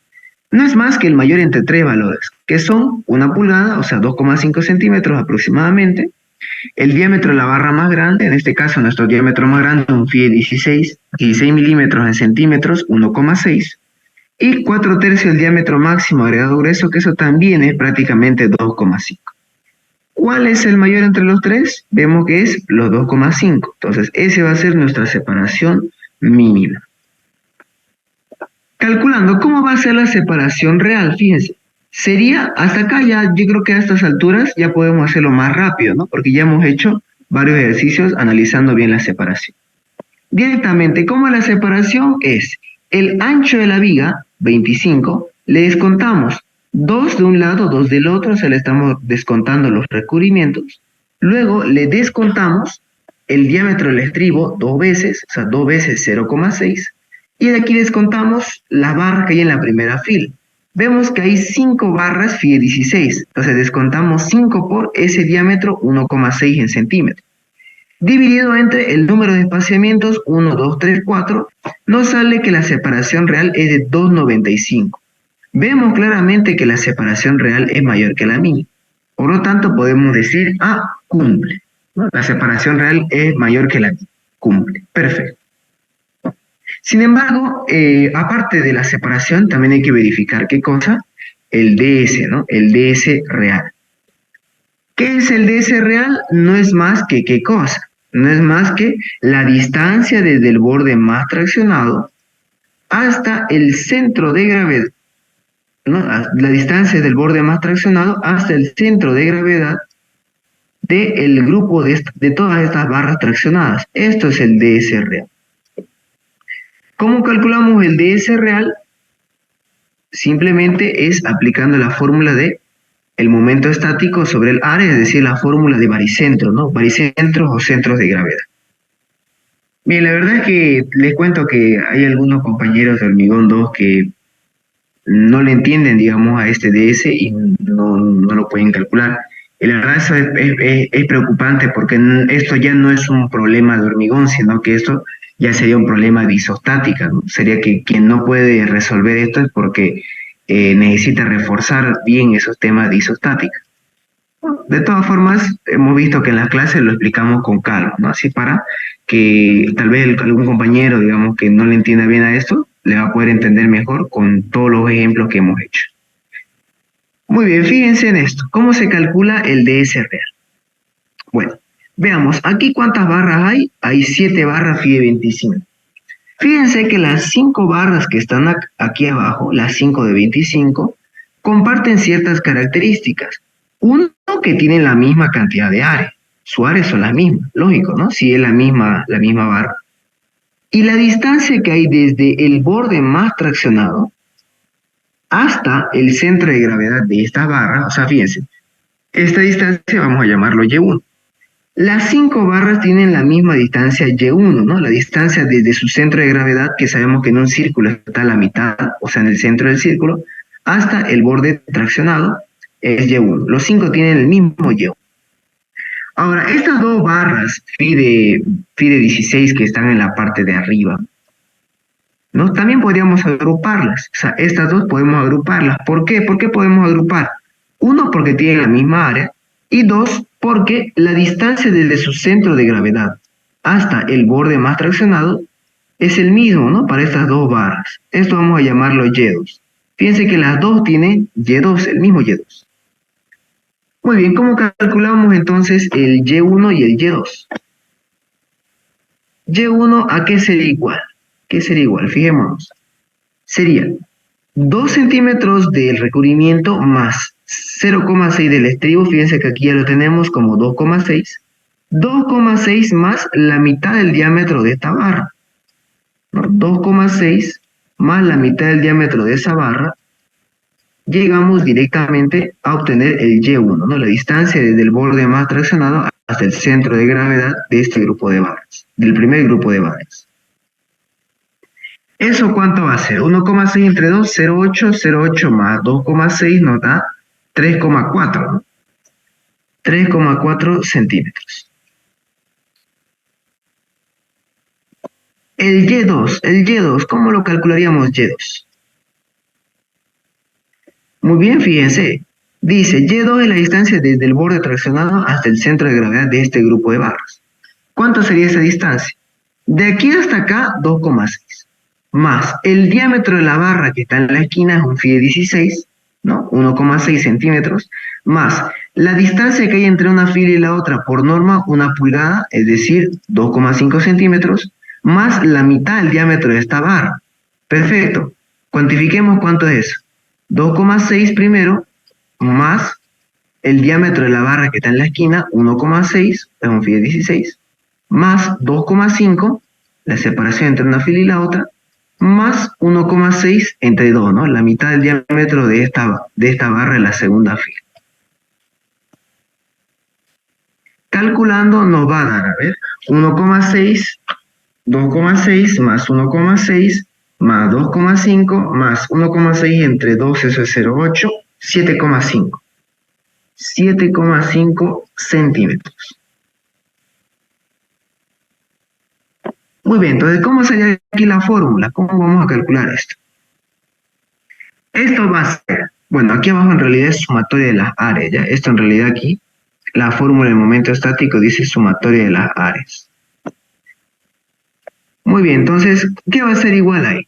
No es más que el mayor entre tres valores, que son una pulgada, o sea, 2,5 centímetros aproximadamente, el diámetro de la barra más grande, en este caso nuestro diámetro más grande, un FIE 16 milímetros en centímetros, 1,6, y 4/3 el diámetro máximo agregado grueso, que eso también es prácticamente 2,5. ¿Cuál es el mayor entre los tres? Vemos que es los 2,5. Entonces, ese va a ser nuestra separación mínima. Calculando cómo va a ser la separación real, fíjense. Sería, hasta acá ya, yo creo que a estas alturas ya podemos hacerlo más rápido, ¿no? Porque ya hemos hecho varios ejercicios analizando bien la separación. Directamente, ¿cómo es la separación? Es el ancho de la viga, 25, le descontamos 2 de un lado, 2 del otro, o sea, le estamos descontando los recubrimientos. Luego le descontamos el diámetro del estribo 2 veces, o sea, 2 veces 0,6. Y de aquí descontamos la barra que hay en la primera fila. Vemos que hay 5 barras FIE 16, entonces descontamos 5 por ese diámetro 1,6 en centímetros. Dividido entre el número de espaciamientos 1, 2, 3, 4, nos sale que la separación real es de 2,95. Vemos claramente que la separación real es mayor que la mínima. Por lo tanto, podemos decir, cumple, ¿no? La separación real es mayor que la mínima. Cumple. Perfecto. Sin embargo, aparte de la separación, también hay que verificar qué cosa, el DS, ¿no? El DS real. ¿Qué es el DS real? No es más que qué cosa. No es más que la distancia desde el borde más traccionado hasta el centro de gravedad, ¿no? La distancia del borde más traccionado hasta el centro de gravedad del grupo de todas estas barras traccionadas. Esto es el DS real. ¿Cómo calculamos el DS real? Simplemente es aplicando la fórmula de el momento estático sobre el área, es decir, la fórmula de baricentros, ¿no? Baricentros o centros de gravedad. Bien, la verdad es que les cuento que hay algunos compañeros de Hormigón 2 que no le entienden, digamos, a este DS y no lo pueden calcular. Y la verdad eso es preocupante porque esto ya no es un problema de hormigón, sino que esto ya sería un problema de isostática, ¿no? Sería que quien no puede resolver esto es porque necesita reforzar bien esos temas de isostática. De todas formas, hemos visto que en las clases lo explicamos con calma, ¿no? Así para que tal vez algún compañero, digamos, que no le entienda bien a esto, le va a poder entender mejor con todos los ejemplos que hemos hecho. Muy bien, fíjense en esto. ¿Cómo se calcula el DS real? Bueno, veamos, aquí cuántas barras hay. Hay 7 barras FIE 25. Fíjense que las 5 barras que están aquí abajo, las 5 de 25, comparten ciertas características. Uno, que tienen la misma cantidad de áreas. Sus áreas son las mismas, lógico, ¿no? Si es la misma barra. Y la distancia que hay desde el borde más traccionado hasta el centro de gravedad de esta barra, o sea, fíjense, esta distancia vamos a llamarlo Y1. Las 5 barras tienen la misma distancia Y1, ¿no? La distancia desde su centro de gravedad, que sabemos que en un círculo está a la mitad, o sea, en el centro del círculo, hasta el borde traccionado es Y1. Los 5 tienen el mismo Y1. Ahora, estas dos barras FIDE 16 que están en la parte de arriba, ¿no? También podríamos agruparlas, o sea, estas dos podemos agruparlas. ¿Por qué? ¿Por qué podemos agrupar? Uno, porque tienen la misma área, y dos, porque la distancia desde su centro de gravedad hasta el borde más traccionado es el mismo, ¿no? Para estas dos barras. Esto vamos a llamarlo Y2. Fíjense que las dos tienen Y2, el mismo Y2. Muy bien, ¿cómo calculamos entonces el Y1 y el Y2? Y1, ¿a qué sería igual? ¿Qué sería igual? Fijémonos. Sería 2 centímetros del recubrimiento más 0,6 del estribo. Fíjense que aquí ya lo tenemos como 2,6. 2,6 más la mitad del diámetro de esta barra, ¿no? 2,6 más la mitad del diámetro de esa barra. Llegamos directamente a obtener el Y1, ¿no? La distancia desde el borde más traccionado hasta el centro de gravedad de este grupo de barras, del primer grupo de barras. ¿Eso cuánto va a ser? 1,6 entre 2, 0,8, 0,8 más 2,6 nos da 3,4, ¿no? 3,4 centímetros. El Y2, ¿cómo lo calcularíamos Y2? Muy bien, fíjense. Dice, Y2 es la distancia desde el borde traccionado hasta el centro de gravedad de este grupo de barras. ¿Cuánto sería esa distancia? De aquí hasta acá, 2,6. Más el diámetro de la barra que está en la esquina es un phi de 16, ¿no? 1,6 centímetros. Más la distancia que hay entre una fila y la otra, por norma, 1 pulgada, es decir, 2,5 centímetros, más la mitad del diámetro de esta barra. Perfecto. Cuantifiquemos cuánto es eso. 2,6 primero, más el diámetro de la barra que está en la esquina, 1,6, es un phi de 16, más 2,5, la separación entre una fila y la otra, más 1,6 entre 2, ¿no? La mitad del diámetro de esta barra en la segunda fila. Calculando nos va a dar, a ver, 1,6, 2,6 más 1,6 más 2,5 más 1,6 entre 2, eso es 0,8, 7,5. 7,5 centímetros. Muy bien, entonces, ¿cómo sería aquí la fórmula? ¿Cómo vamos a calcular esto? Esto va a ser, bueno, aquí abajo en realidad es sumatoria de las áreas, ¿ya? Esto en realidad aquí, la fórmula del momento estático dice sumatoria de las áreas. Muy bien, entonces, ¿qué va a ser igual ahí?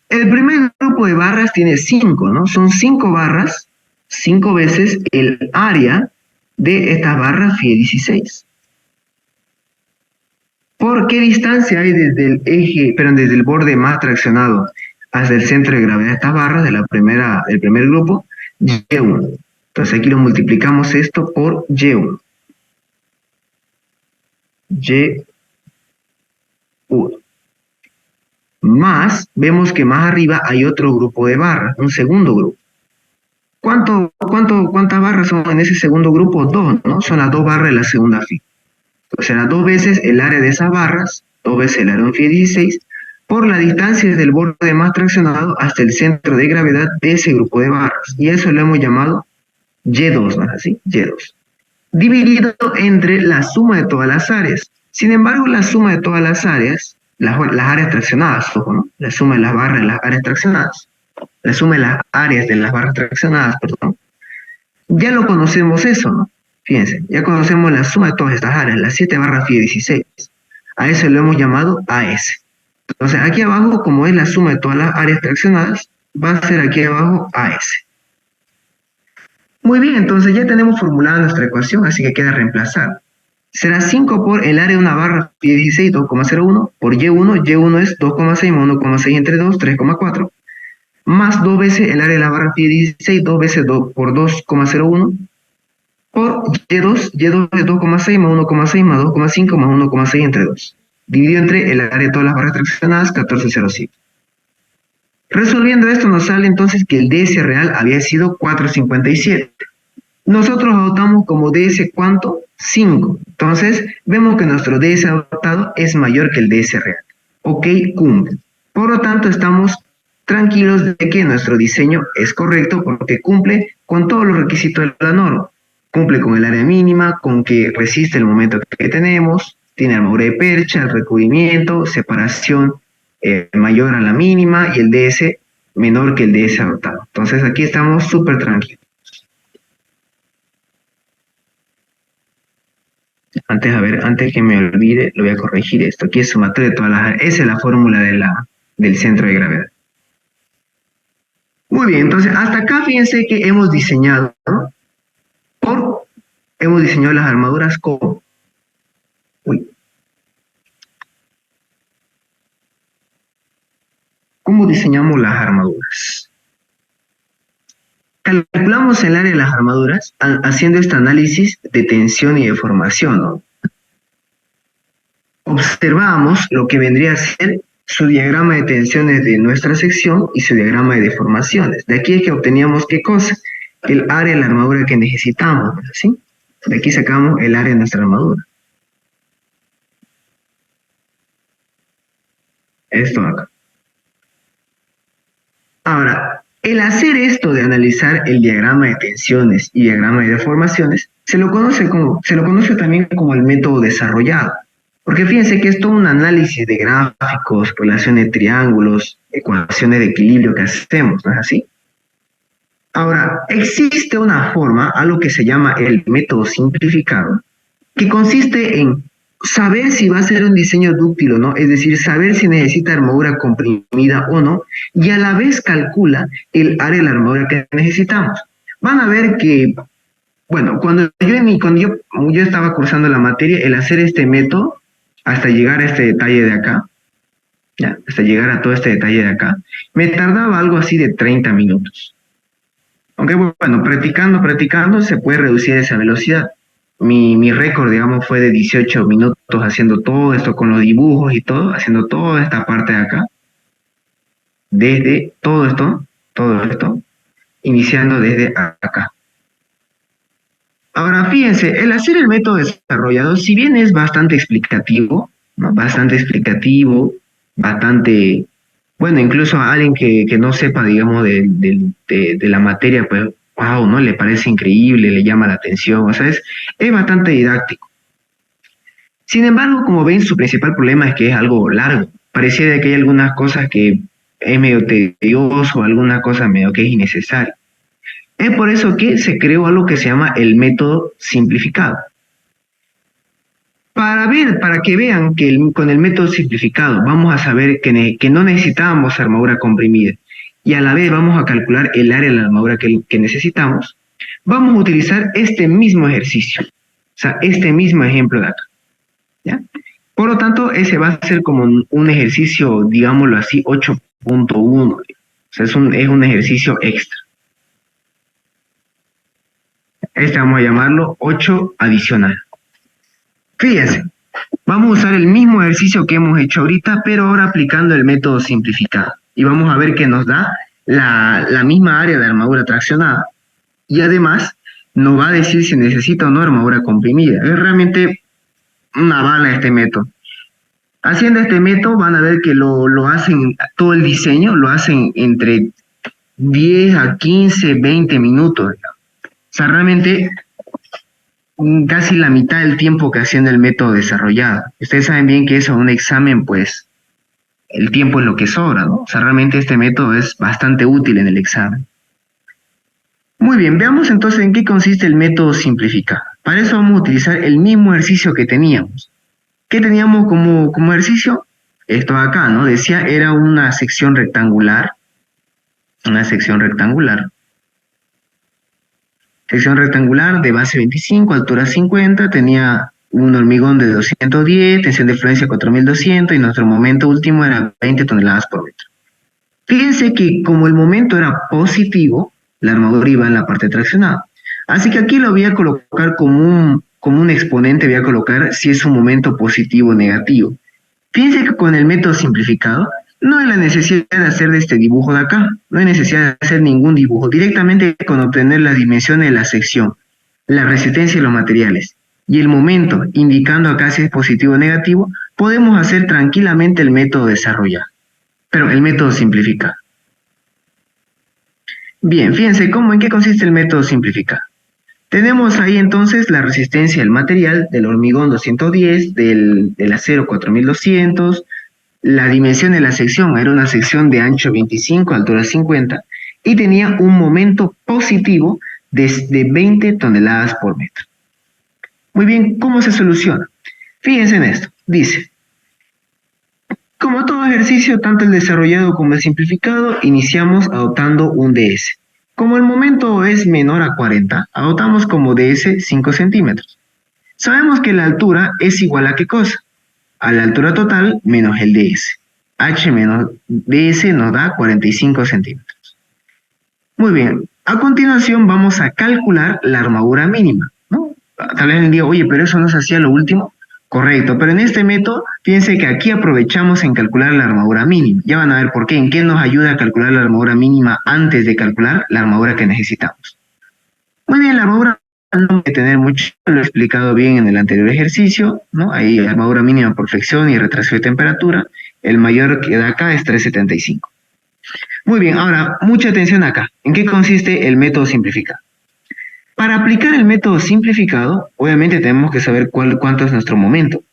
El primer grupo de barras tiene 5, ¿no? Son 5 barras, 5 veces el área de estas barras phi de 16. ¿Por qué distancia hay desde el eje, desde el borde más traccionado hasta el centro de gravedad de estas barras del primer grupo? Y1. Entonces aquí lo multiplicamos esto por Y1. Y1. Más, vemos que más arriba hay otro grupo de barras, un segundo grupo. ¿Cuántas barras son en ese segundo grupo? 2, ¿no? Son las 2 barras de la segunda fila. O sea, 2 veces el área de esas barras, 2 veces el área de un phi de 16, por la distancia desde el borde más traccionado hasta el centro de gravedad de ese grupo de barras. Y eso lo hemos llamado Y2, ¿no es así? Y2. Dividido entre la suma de todas las áreas. Sin embargo, la suma de todas las áreas, las áreas traccionadas, ojo, ¿no? La suma de las barras de las áreas traccionadas. La suma de las áreas de las barras traccionadas, perdón. Ya lo conocemos eso, ¿no? Fíjense, ya conocemos la suma de todas estas áreas, las 7 barras phi de 16. A eso lo hemos llamado AS. Entonces, aquí abajo, como es la suma de todas las áreas traccionadas, va a ser aquí abajo AS. Muy bien, entonces ya tenemos formulada nuestra ecuación, así que queda reemplazar. Será 5 por el área de una barra phi de 16, 2,01, por Y1, Y1 es 2,6 más 1,6 entre 2, 3,4, más 2 veces el área de la barra phi de 16, 2 veces 2 por 2,01, por Y2, Y2 es 2,6 más 1,6 más 2,5 más 1,6 entre 2. Dividido entre el área de todas las barras traccionadas, 14,05. Resolviendo esto nos sale entonces que el DS real había sido 4,57. Nosotros adoptamos como DS ¿cuánto? 5. Entonces vemos que nuestro DS adoptado es mayor que el DS real. Ok, cumple. Por lo tanto estamos tranquilos de que nuestro diseño es correcto porque cumple con todos los requisitos de la norma. Cumple con el área mínima, con que resiste el momento que tenemos, tiene armadura de percha, el recubrimiento, separación mayor a la mínima y el DS menor que el DS adoptado. Entonces aquí estamos súper tranquilos. Antes que me olvide, lo voy a corregir esto. Aquí es sumatoria de todas las áreas. Esa es la fórmula del centro de gravedad. Muy bien, entonces hasta acá fíjense que hemos diseñado, ¿no? Hemos diseñado las armaduras como... Uy. ¿Cómo diseñamos las armaduras? Calculamos el área de las armaduras haciendo este análisis de tensión y deformación, ¿no? Observamos lo que vendría a ser su diagrama de tensiones de nuestra sección y su diagrama de deformaciones. De aquí es que obteníamos ¿qué cosa? El área de la armadura que necesitamos, ¿sí? De aquí sacamos el área de nuestra armadura. Esto acá. Ahora, el hacer esto de analizar el diagrama de tensiones y diagrama de deformaciones, se lo conoce también como el método desarrollado. Porque fíjense que es todo un análisis de gráficos, relaciones de triángulos, ecuaciones de equilibrio que hacemos, ¿no es así? Ahora, existe una forma, algo que se llama el método simplificado, que consiste en saber si va a ser un diseño dúctil o no, es decir, saber si necesita armadura comprimida o no, y a la vez calcula el área de la armadura que necesitamos. Van a ver que, bueno, cuando yo estaba cursando la materia, el hacer este método, hasta llegar a este detalle de acá, ¿ya? Hasta llegar a todo este detalle de acá, me tardaba algo así de 30 minutos. Aunque bueno, practicando se puede reducir esa velocidad. Mi récord, digamos, fue de 18 minutos haciendo todo esto con los dibujos y todo, haciendo toda esta parte de acá, desde todo esto, iniciando desde acá. Ahora, fíjense, el hacer el método desarrollado, si bien es bastante explicativo, ¿no? Bastante, bueno, incluso a alguien que no sepa, digamos, de la materia, pues, wow, ¿no? Le parece increíble, le llama la atención, o sea, es bastante didáctico. Sin embargo, como ven, su principal problema es que es algo largo. Pareciera que hay algunas cosas que es medio tedioso, algunas cosas medio que es innecesario. Es por eso que se creó algo que se llama el método simplificado. Para que vean que con el método simplificado vamos a saber que no necesitábamos armadura comprimida y a la vez vamos a calcular el área de la armadura que necesitamos, vamos a utilizar este mismo ejercicio, o sea, este mismo ejemplo de acá, ¿ya? Por lo tanto, ese va a ser como un ejercicio, digámoslo así, 8.1, o sea, es un ejercicio extra. Este vamos a llamarlo 8 adicional. Fíjense, vamos a usar el mismo ejercicio que hemos hecho ahorita, pero ahora aplicando el método simplificado. Y vamos a ver que nos da la misma área de armadura traccionada. Y además nos va a decir si necesita o no armadura comprimida. Es realmente una bala este método. Haciendo este método van a ver que lo hacen, todo el diseño lo hacen entre 10 a 15, 20 minutos. O sea, realmente casi la mitad del tiempo que haciendo el método desarrollado. Ustedes saben bien que eso en un examen, pues, el tiempo es lo que sobra, ¿no? O sea, realmente este método es bastante útil en el examen. Muy bien, veamos entonces en qué consiste el método simplificado. Para eso vamos a utilizar el mismo ejercicio que teníamos. ¿Qué teníamos como ejercicio? Esto acá, ¿no? Decía, era una sección rectangular. Sección rectangular de base 25, altura 50, tenía un hormigón de 210, tensión de fluencia 4200 y nuestro momento último era 20 toneladas por metro. Fíjense que como el momento era positivo, la armadura iba en la parte traccionada. Así que aquí lo voy a colocar como un exponente, voy a colocar si es un momento positivo o negativo. Fíjense que con el método simplificado, no hay la necesidad de hacer de este dibujo de acá, no hay necesidad de hacer ningún dibujo, directamente con obtener las dimensiones de la sección, la resistencia de los materiales y el momento, indicando acá si es positivo o negativo, podemos hacer tranquilamente el método desarrollado, pero el método simplificado. Bien, fíjense en qué consiste el método simplificado. Tenemos ahí entonces la resistencia del material, del hormigón 210, del acero 4200, la dimensión de la sección era una sección de ancho 25, altura 50, y tenía un momento positivo de 20 toneladas por metro. Muy bien, ¿cómo se soluciona? Fíjense en esto. Dice, como todo ejercicio, tanto el desarrollado como el simplificado, iniciamos adoptando un DS. Como el momento es menor a 40, adoptamos como DS 5 centímetros. Sabemos que la altura es igual a ¿qué cosa? A la altura total menos el DS. H menos DS nos da 45 centímetros. Muy bien, a continuación vamos a calcular la armadura mínima, ¿no? Tal vez me diga, oye, pero eso no se hacía lo último. Correcto, pero en este método, fíjense que aquí aprovechamos en calcular la armadura mínima. Ya van a ver por qué, en qué nos ayuda a calcular la armadura mínima antes de calcular la armadura que necesitamos. Muy bien, la armadura no hay que tener mucho, lo he explicado bien en el anterior ejercicio, ¿no? Ahí armadura mínima por flexión y retraso de temperatura. El mayor que da acá es 375. Muy bien, ahora, mucha atención acá. ¿En qué consiste el método simplificado? Para aplicar el método simplificado, obviamente tenemos que saber cuánto es nuestro momento.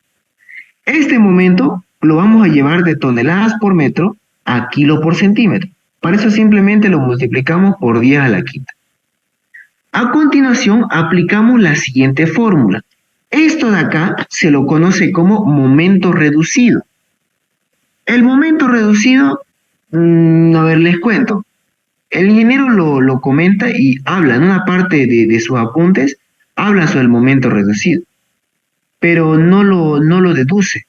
Este momento lo vamos a llevar de toneladas por metro a kilo por centímetro. Para eso simplemente lo multiplicamos por 10 a la quinta. A continuación, aplicamos la siguiente fórmula. Esto de acá se lo conoce como momento reducido. El momento reducido, a ver, les cuento. El ingeniero lo comenta y habla en una parte de sus apuntes, habla sobre el momento reducido, pero no lo deduce.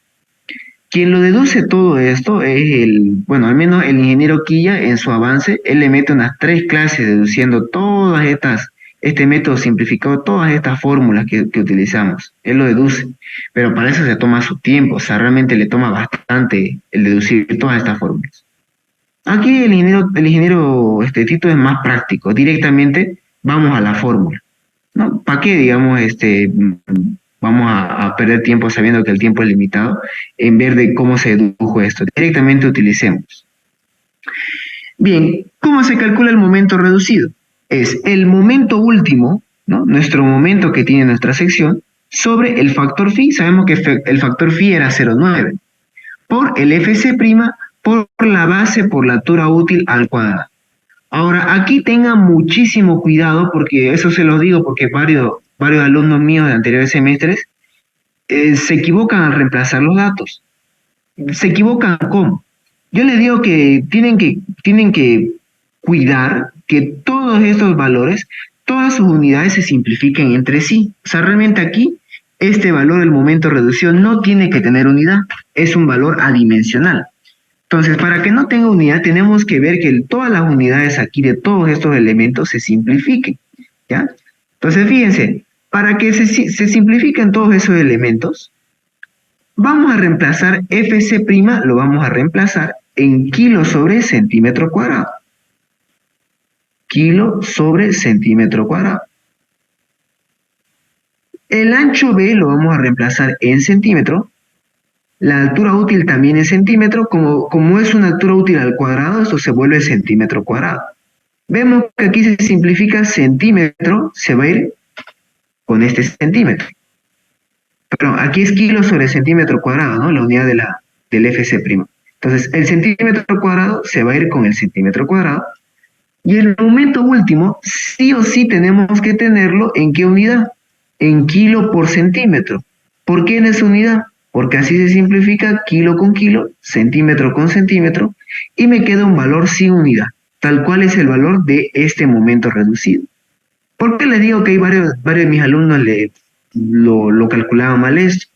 Quien lo deduce todo esto es bueno, al menos el ingeniero Quilla en su avance, él le mete unas 3 clases deduciendo este método simplificado, todas estas fórmulas que utilizamos. Él lo deduce, pero para eso se toma su tiempo, o sea, realmente le toma bastante el deducir todas estas fórmulas. Aquí el ingeniero Tito es más práctico, directamente vamos a la fórmula, ¿no? ¿Para qué, digamos, vamos a perder tiempo sabiendo que el tiempo es limitado en ver de cómo se dedujo esto? Directamente utilicemos. Bien, ¿cómo se calcula el momento reducido? Es el momento último, ¿no? Nuestro momento que tiene nuestra sección, sobre el factor phi. Sabemos que el factor phi era 0,9, por el FC', por la base por la altura útil al cuadrado. Ahora, aquí tengan muchísimo cuidado, porque eso se los digo porque varios alumnos míos de anteriores semestres se equivocan al reemplazar los datos. ¿Se equivocan cómo? Yo les digo que tienen que cuidar que todos estos valores, todas sus unidades se simplifiquen entre sí. O sea, realmente aquí, este valor, el momento reducido, no tiene que tener unidad, es un valor adimensional. Entonces, para que no tenga unidad, tenemos que ver que todas las unidades aquí de todos estos elementos se simplifiquen, ¿ya? Entonces, fíjense, para que se simplifiquen todos esos elementos, vamos a reemplazar FC', lo vamos a reemplazar en kilo sobre centímetro cuadrado. Kilo sobre centímetro cuadrado. El ancho B lo vamos a reemplazar en centímetro. La altura útil también en centímetro, como es una altura útil al cuadrado, esto se vuelve centímetro cuadrado. Vemos que aquí se simplifica centímetro, se va a ir con este centímetro. Pero aquí es kilo sobre centímetro cuadrado, ¿no? La unidad del FC'. Entonces, el centímetro cuadrado se va a ir con el centímetro cuadrado. Y el momento último, sí o sí tenemos que tenerlo ¿en qué unidad? En kilo por centímetro. ¿Por qué en esa unidad? Porque así se simplifica kilo con kilo, centímetro con centímetro, y me queda un valor sin unidad, tal cual es el valor de este momento reducido. ¿Por qué les digo que hay varios de mis alumnos lo calculaban mal esto?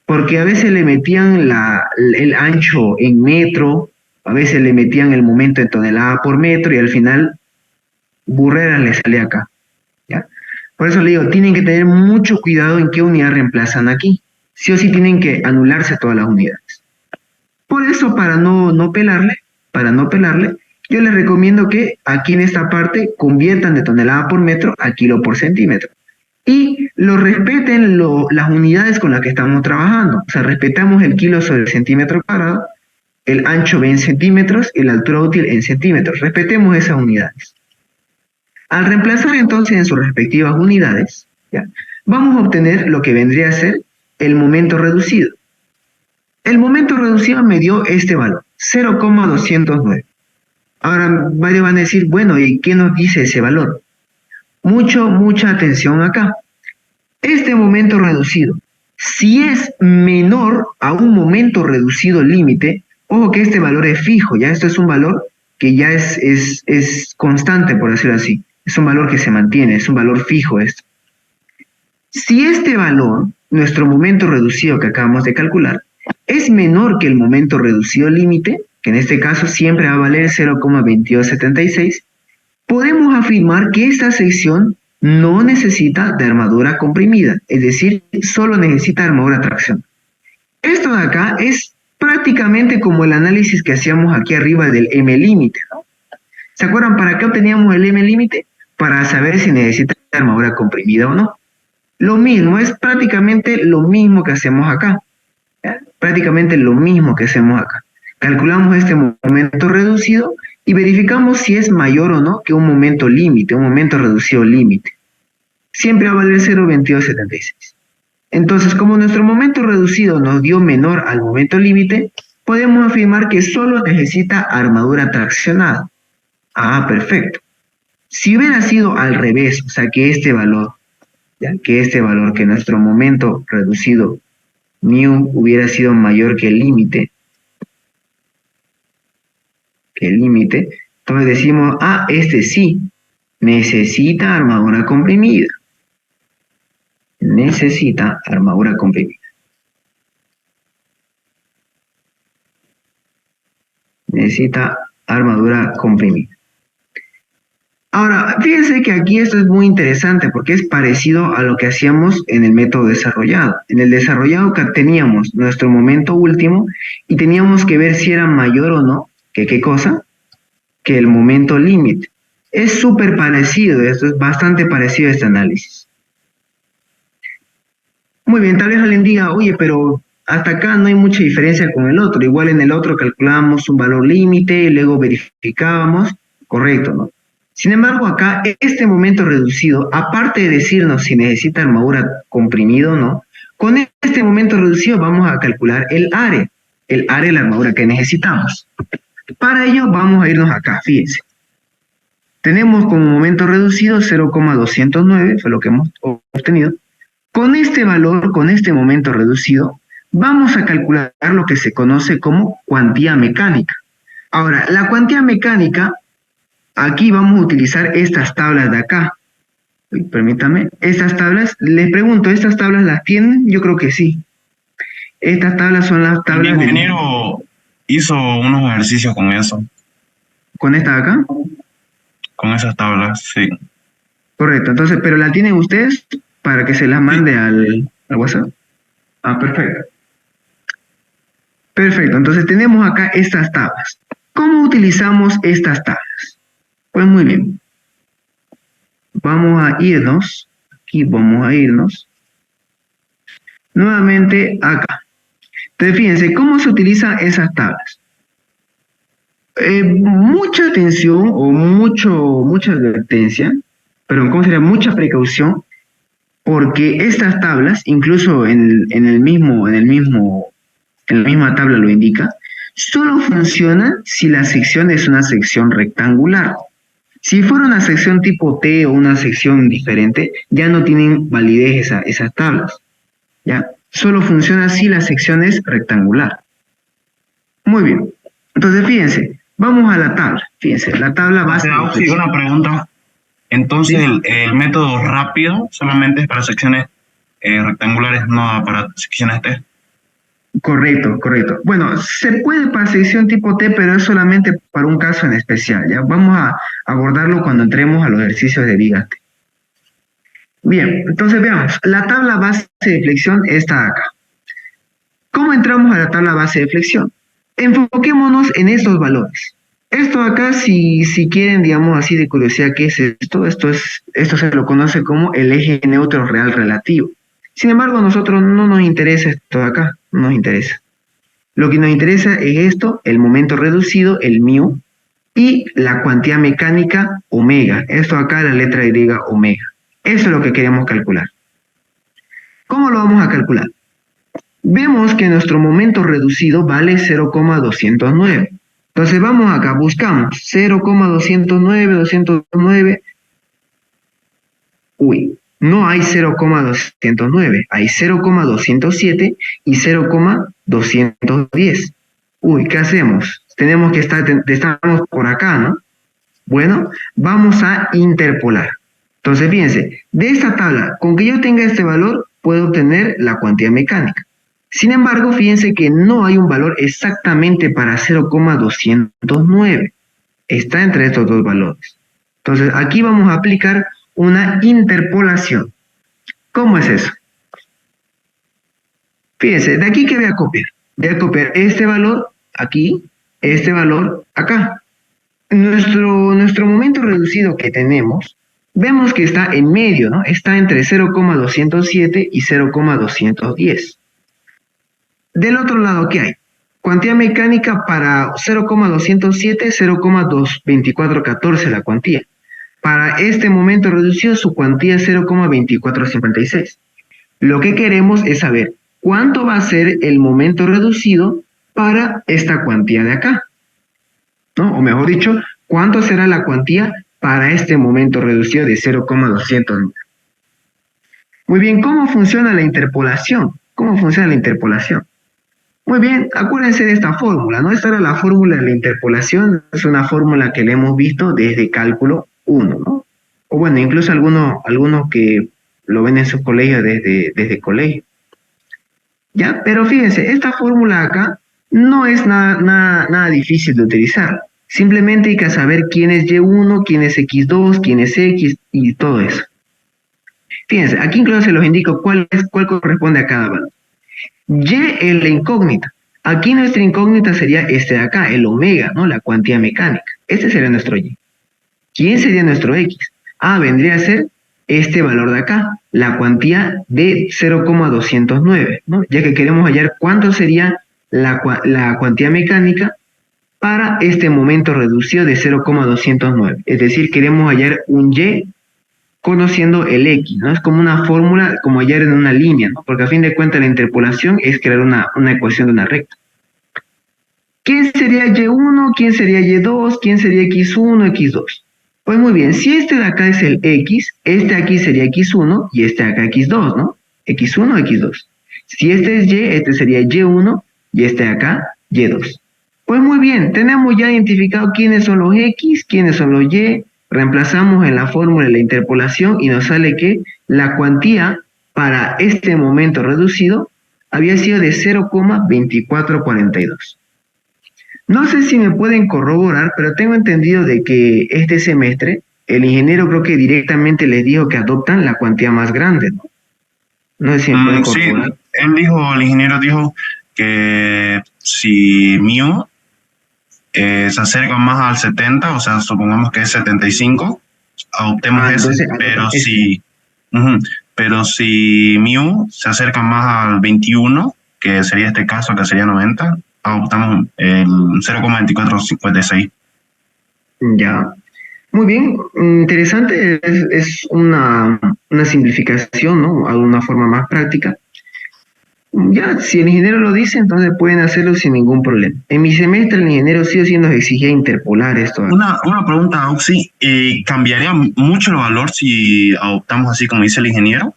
Porque a veces le metían el ancho en metro, a veces le metían el momento en tonelada por metro, y al final burrera le sale acá, ¿ya? Por eso le digo, tienen que tener mucho cuidado en qué unidad reemplazan aquí. Sí o sí tienen que anularse todas las unidades. Por eso, para no pelarle, yo les recomiendo que aquí en esta parte conviertan de tonelada por metro a kilo por centímetro. Y lo respeten las unidades con las que estamos trabajando. O sea, respetamos el kilo sobre el centímetro cuadrado, el ancho B en centímetros y la altura útil en centímetros. Respetemos esas unidades. Al reemplazar entonces en sus respectivas unidades, ¿ya?, vamos a obtener lo que vendría a ser el momento reducido. El momento reducido me dio este valor, 0,209. Ahora varios van a decir, bueno, ¿y qué nos dice ese valor? Mucha atención acá. Este momento reducido, si es menor a un momento reducido límite, ojo que este valor es fijo, ya esto es un valor que ya es constante, por decirlo así. Es un valor que se mantiene, es un valor fijo esto. Si este valor, nuestro momento reducido que acabamos de calcular, es menor que el momento reducido límite, que en este caso siempre va a valer 0,2276, podemos afirmar que esta sección no necesita de armadura comprimida, es decir, solo necesita armadura a tracción. Esto de acá es prácticamente como el análisis que hacíamos aquí arriba del M límite, ¿no? ¿Se acuerdan para qué obteníamos el M límite? Para saber si necesita armadura comprimida o no. Lo mismo, es prácticamente lo mismo que hacemos acá. ¿Ya? Prácticamente lo mismo que hacemos acá. Calculamos este momento reducido y verificamos si es mayor o no que un momento límite, un momento reducido límite. Siempre va a valer 0,2276. Entonces, como nuestro momento reducido nos dio menor al momento límite, podemos afirmar que solo necesita armadura traccionada. Ah, perfecto. Si hubiera sido al revés, o sea, que este valor, ¿ya? Que nuestro momento reducido mu hubiera sido mayor que el límite, entonces decimos, este sí, necesita armadura comprimida. Necesita armadura comprimida. Necesita armadura comprimida. Ahora, fíjense que aquí esto es muy interesante porque es parecido a lo que hacíamos en el método desarrollado. En el desarrollado que teníamos nuestro momento último y teníamos que ver si era mayor o no, que qué cosa, que el momento límite. Es súper parecido, esto es bastante parecido a este análisis. Muy bien, tal vez alguien diga, oye, pero hasta acá no hay mucha diferencia con el otro. Igual en el otro calculábamos un valor límite y luego verificábamos, correcto, ¿no? Sin embargo, acá, este momento reducido, aparte de decirnos si necesita armadura comprimido o no, con este momento reducido vamos a calcular el área de la armadura que necesitamos. Para ello vamos a irnos acá, fíjense. Tenemos como momento reducido 0,209, fue lo que hemos obtenido. Con este valor, con este momento reducido, vamos a calcular lo que se conoce como cuantía mecánica. Ahora, la cuantía mecánica, aquí vamos a utilizar estas tablas de acá. Permítame, estas tablas, les pregunto, ¿estas tablas las tienen? Yo creo que sí. Estas tablas son las tablas... El ingeniero hizo unos ejercicios con eso. ¿Con esta de acá? Con esas tablas, sí. Correcto, entonces, ¿pero la tienen ustedes para que se las mande al WhatsApp? Ah, perfecto. Perfecto, entonces tenemos acá estas tablas. ¿Cómo utilizamos estas tablas? Pues muy bien. Vamos a irnos, aquí vamos a irnos, nuevamente acá. Entonces fíjense, ¿cómo se utilizan esas tablas? Mucha atención o mucha advertencia, pero ¿cómo sería? Mucha precaución, porque estas tablas, incluso en la misma tabla lo indica, solo funcionan si la sección es una sección rectangular. Si fuera una sección tipo T o una sección diferente, ya no tienen validez esas tablas. ¿Ya? Solo funciona si la sección es rectangular. Muy bien. Entonces, fíjense, vamos a la tabla. Fíjense, la tabla base. Sí, una pregunta. Entonces, ¿sí? el método rápido solamente es para secciones rectangulares, no para secciones T. Correcto. Bueno, se puede para sección tipo T, pero es solamente para un caso en especial, ¿ya? Vamos a abordarlo cuando entremos a los ejercicios de vigas T. Bien, entonces veamos. La tabla base de flexión está acá. ¿Cómo entramos a la tabla base de flexión? Enfoquémonos en estos valores. Esto acá, si quieren, digamos así de curiosidad, ¿qué es esto? Esto se lo conoce como el eje neutro real relativo. Sin embargo, a nosotros no nos interesa esto de acá, no nos interesa. Lo que nos interesa es esto, el momento reducido, el mu, y la cuantía mecánica, omega. Esto acá, la letra griega, omega. Eso es lo que queremos calcular. ¿Cómo lo vamos a calcular? Vemos que nuestro momento reducido vale 0,209. Entonces vamos acá, buscamos 0,209, 209. Uy, no hay 0,209, hay 0,207 y 0,210. Uy, ¿qué hacemos? Tenemos que estamos por acá, ¿no? Bueno, vamos a interpolar. Entonces, fíjense, de esta tabla, con que yo tenga este valor, puedo obtener la cuantía mecánica. Sin embargo, fíjense que no hay un valor exactamente para 0,209. Está entre estos dos valores. Entonces, aquí vamos a aplicar una interpolación. ¿Cómo es eso? Fíjense, de aquí que voy a copiar. Voy a copiar este valor aquí, este valor acá. Nuestro momento reducido que tenemos, vemos que está en medio, ¿no? Está entre 0,207 y 0,210. Del otro lado, ¿qué hay? Cuantía mecánica para 0,207, 0,2414 la cuantía. Para este momento reducido, su cuantía es 0,2456. Lo que queremos es saber cuánto va a ser el momento reducido para esta cuantía de acá, ¿no? O mejor dicho, cuánto será la cuantía para este momento reducido de 0,200. Muy bien, ¿cómo funciona la interpolación? ¿Cómo funciona la interpolación? Muy bien, acuérdense de esta fórmula, ¿no? Esta era la fórmula de la interpolación, es una fórmula que le hemos visto desde cálculo 1, ¿no? O bueno, incluso algunos que lo ven en sus colegios desde colegio. ¿Ya? Pero fíjense, esta fórmula acá no es nada difícil de utilizar. Simplemente hay que saber quién es Y1, quién es X2, quién es X y todo eso. Fíjense, aquí incluso se los indico cuál corresponde a cada valor. Y es la incógnita. Aquí nuestra incógnita sería este de acá, el omega, ¿no? La cuantía mecánica. Este sería nuestro Y. ¿Quién sería nuestro X? Vendría a ser este valor de acá, la cuantía de 0,209, ¿no? Ya que queremos hallar cuánto sería la cuantía mecánica para este momento reducido de 0,209. Es decir, queremos hallar un Y conociendo el X, ¿no? Es como una fórmula, como hallar en una línea, ¿no? Porque a fin de cuentas la interpolación es crear una ecuación de una recta. ¿Quién sería Y1? ¿Quién sería Y2? ¿Quién sería X1? X2. Pues muy bien, si este de acá es el X, este aquí sería X1 y este de acá X2, ¿no? X1, X2. Si este es Y, este sería Y1 y este de acá Y2. Pues muy bien, tenemos ya identificado quiénes son los X, quiénes son los Y, reemplazamos en la fórmula de la interpolación y nos sale que la cuantía para este momento reducido había sido de 0,2442. No sé si me pueden corroborar, pero tengo entendido de que este semestre el ingeniero creo que directamente les dijo que adoptan la cuantía más grande, ¿no? No sé si me pueden corroborar. Sí, el ingeniero dijo que si mu se acerca más al 70, o sea, supongamos que es 75, adoptemos ese, pero si mu se acerca más al 21, que sería este caso, que sería 90, adoptamos el 0,2456. Ya. Muy bien, interesante, es una simplificación, ¿no? A una forma más práctica. Ya, si el ingeniero lo dice, entonces pueden hacerlo sin ningún problema. En mi semestre el ingeniero sí nos exigía interpolar esto. Una pregunta, Oxy, ¿cambiaría mucho el valor si adoptamos así como dice el ingeniero?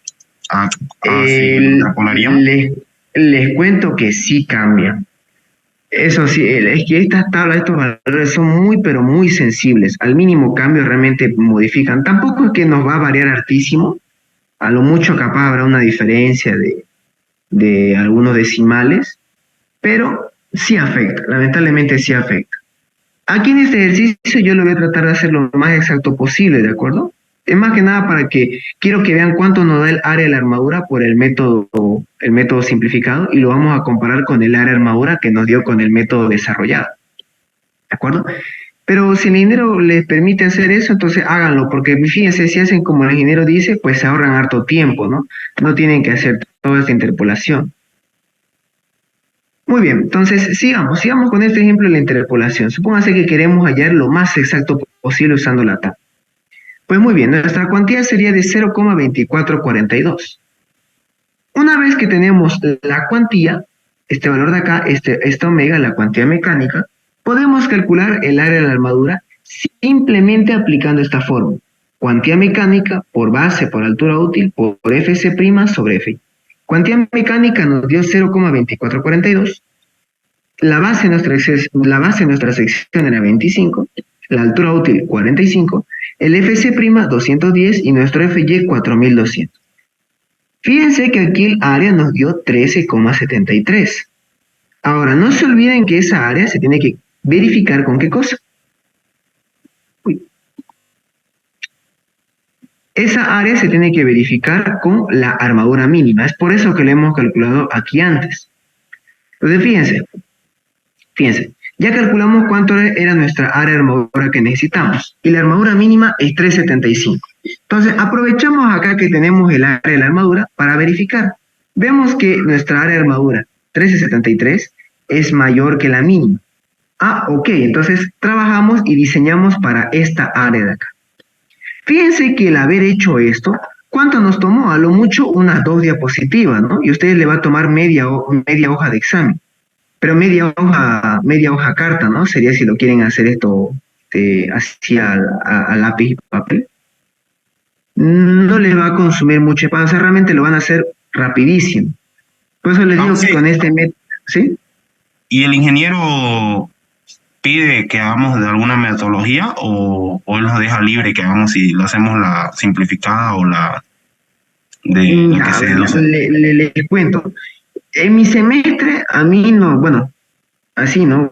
Les cuento que sí cambia. Eso sí, es que estas tablas, estos valores son muy, pero muy sensibles. Al mínimo cambio realmente modifican. Tampoco es que nos va a variar hartísimo. A lo mucho capaz habrá una diferencia de algunos decimales, pero sí afecta, lamentablemente sí afecta. Aquí en este ejercicio yo lo voy a tratar de hacer lo más exacto posible, ¿de acuerdo? Es más que nada para que quiero que vean cuánto nos da el área de la armadura por el método simplificado y lo vamos a comparar con el área de armadura que nos dio con el método desarrollado. ¿De acuerdo? Pero si el ingeniero les permite hacer eso, entonces háganlo, porque fíjense, si hacen como el ingeniero dice, pues se ahorran harto tiempo, ¿no? No tienen que hacer toda esta interpolación. Muy bien, entonces sigamos con este ejemplo de la interpolación. Supóngase que queremos hallar lo más exacto posible usando la tabla. Pues muy bien, nuestra cuantía sería de 0,2442. Una vez que tenemos la cuantía, este valor de acá, esta omega, la cuantía mecánica, podemos calcular el área de la armadura simplemente aplicando esta fórmula. Cuantía mecánica por base por altura útil por Fc' sobre Fi. Cuantía mecánica nos dio 0,2442. La base de nuestra sección era 25, la altura útil 45, el Fc' 210 y nuestro Fy 4200. Fíjense que aquí el área nos dio 13,73. Ahora, no se olviden que esa área se tiene que verificar con qué cosa. Esa área se tiene que verificar con la armadura mínima. Es por eso que lo hemos calculado aquí antes. Entonces, fíjense, ya calculamos cuánto era nuestra área de armadura que necesitamos. Y la armadura mínima es 375. Entonces, aprovechamos acá que tenemos el área de la armadura para verificar. Vemos que nuestra área de armadura, 1373, es mayor que la mínima. Ah, ok, entonces trabajamos y diseñamos para esta área de acá. Fíjense que el haber hecho esto, ¿cuánto nos tomó? A lo mucho unas 2 diapositivas, ¿no? Y a ustedes le va a tomar media hoja de examen. Pero media hoja carta, ¿no? Sería si lo quieren hacer esto así a lápiz y papel. No les va a consumir mucho espacio, o sea, realmente lo van a hacer rapidísimo. Por eso les digo que con este método, ¿sí? ¿Y el ingeniero pide que hagamos de alguna metodología o él nos deja libre que hagamos si lo hacemos la simplificada o la de la que se deduce? Les cuento. En mi semestre, a mí no, bueno, así, ¿no?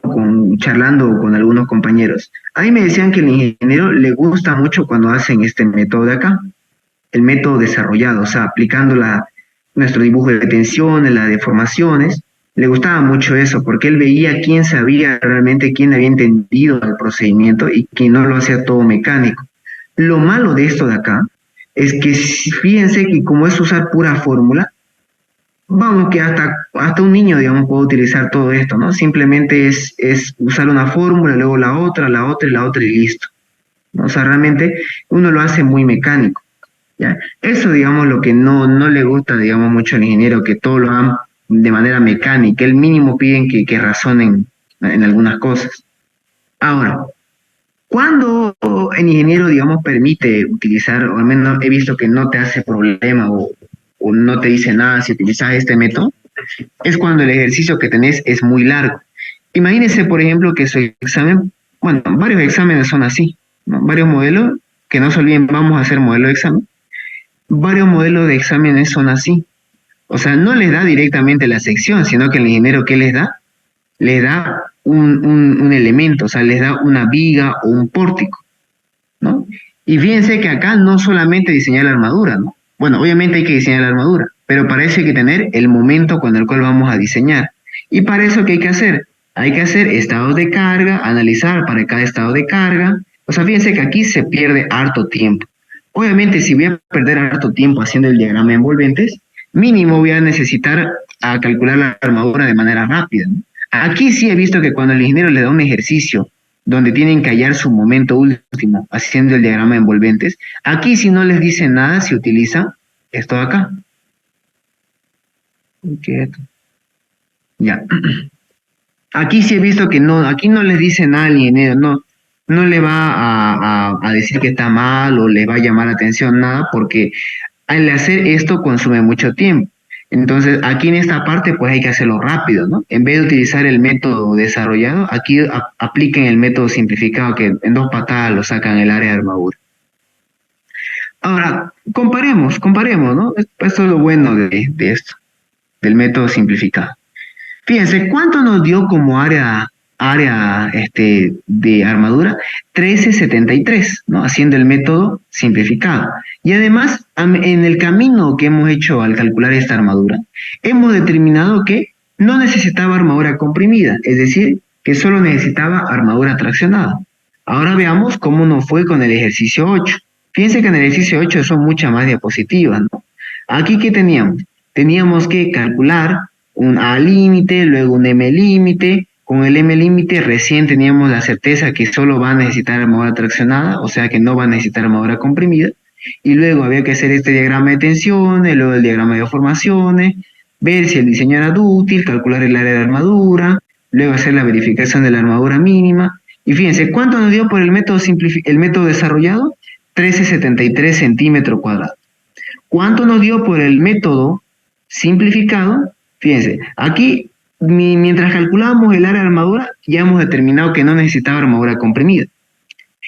Charlando con algunos compañeros. A mí me decían que el ingeniero le gusta mucho cuando hacen este método de acá, el método desarrollado, o sea, aplicando nuestro dibujo de tensiones, las deformaciones. Le gustaba mucho eso, porque él veía quién sabía realmente, quién había entendido el procedimiento y quién no lo hacía todo mecánico. Lo malo de esto de acá es que fíjense que como es usar pura fórmula, vamos que hasta un niño, digamos, puede utilizar todo esto, ¿no? Simplemente es usar una fórmula, luego la otra y la otra y listo, ¿no? O sea, realmente uno lo hace muy mecánico, ¿ya? Eso, digamos, lo que no le gusta, digamos, mucho al ingeniero, que todo lo hagan de manera mecánica. El mínimo piden que razonen en algunas cosas. Ahora, cuando el ingeniero, digamos, permite utilizar, o al menos he visto que no te hace problema o no te dice nada si utilizas este método, es cuando el ejercicio que tenés es muy largo. Imagínense, por ejemplo, que su examen, bueno, varios exámenes son así, ¿no? Varios modelos, que no se olviden, vamos a hacer modelo de examen. Varios modelos de exámenes son así. O sea, no les da directamente la sección, sino que el ingeniero, ¿qué les da? Les da un elemento, o sea, les da una viga o un pórtico, ¿no? Y fíjense que acá no solamente diseñar la armadura, ¿no? Bueno, obviamente hay que diseñar la armadura, pero para eso hay que tener el momento con el cual vamos a diseñar. Y para eso, ¿qué hay que hacer? Hay que hacer estados de carga, analizar para cada estado de carga. O sea, fíjense que aquí se pierde harto tiempo. Obviamente, si voy a perder harto tiempo haciendo el diagrama de envolventes, mínimo voy a necesitar a calcular la armadura de manera rápida, ¿no? Aquí sí he visto que cuando el ingeniero le da un ejercicio donde tienen que hallar su momento último haciendo el diagrama de envolventes, aquí si no les dice nada, se utiliza esto de acá. Ya. Aquí sí he visto que no, aquí no les dice nada al ingeniero, no le va a decir que está mal o le va a llamar la atención, nada, porque al hacer esto consume mucho tiempo. Entonces, aquí en esta parte, pues hay que hacerlo rápido, ¿no? En vez de utilizar el método desarrollado, aquí apliquen el método simplificado, que en 2 patadas lo sacan el área de armadura. Ahora, comparemos, ¿no? Esto es lo bueno de esto, del método simplificado. Fíjense, ¿cuánto nos dio como área de armadura? 1373, ¿no? Haciendo el método simplificado. Y además, en el camino que hemos hecho al calcular esta armadura, hemos determinado que no necesitaba armadura comprimida, es decir, que solo necesitaba armadura traccionada. Ahora veamos cómo nos fue con el ejercicio 8. Fíjense que en el ejercicio 8 son muchas más diapositivas, ¿no? Aquí, ¿qué teníamos? Teníamos que calcular un A límite, luego un M límite. Con el M límite recién teníamos la certeza que solo va a necesitar armadura traccionada, o sea que no va a necesitar armadura comprimida. y luego había que hacer este diagrama de tensiones, luego el diagrama de formaciones, ver si el diseño era dúctil, calcular el área de armadura, luego hacer la verificación de la armadura mínima. Y fíjense, ¿cuánto nos dio por el método desarrollado? 1373 centímetros cuadrados. ¿Cuánto nos dio por el método simplificado? Fíjense, aquí mientras calculábamos el área de armadura, ya hemos determinado que no necesitaba armadura comprimida.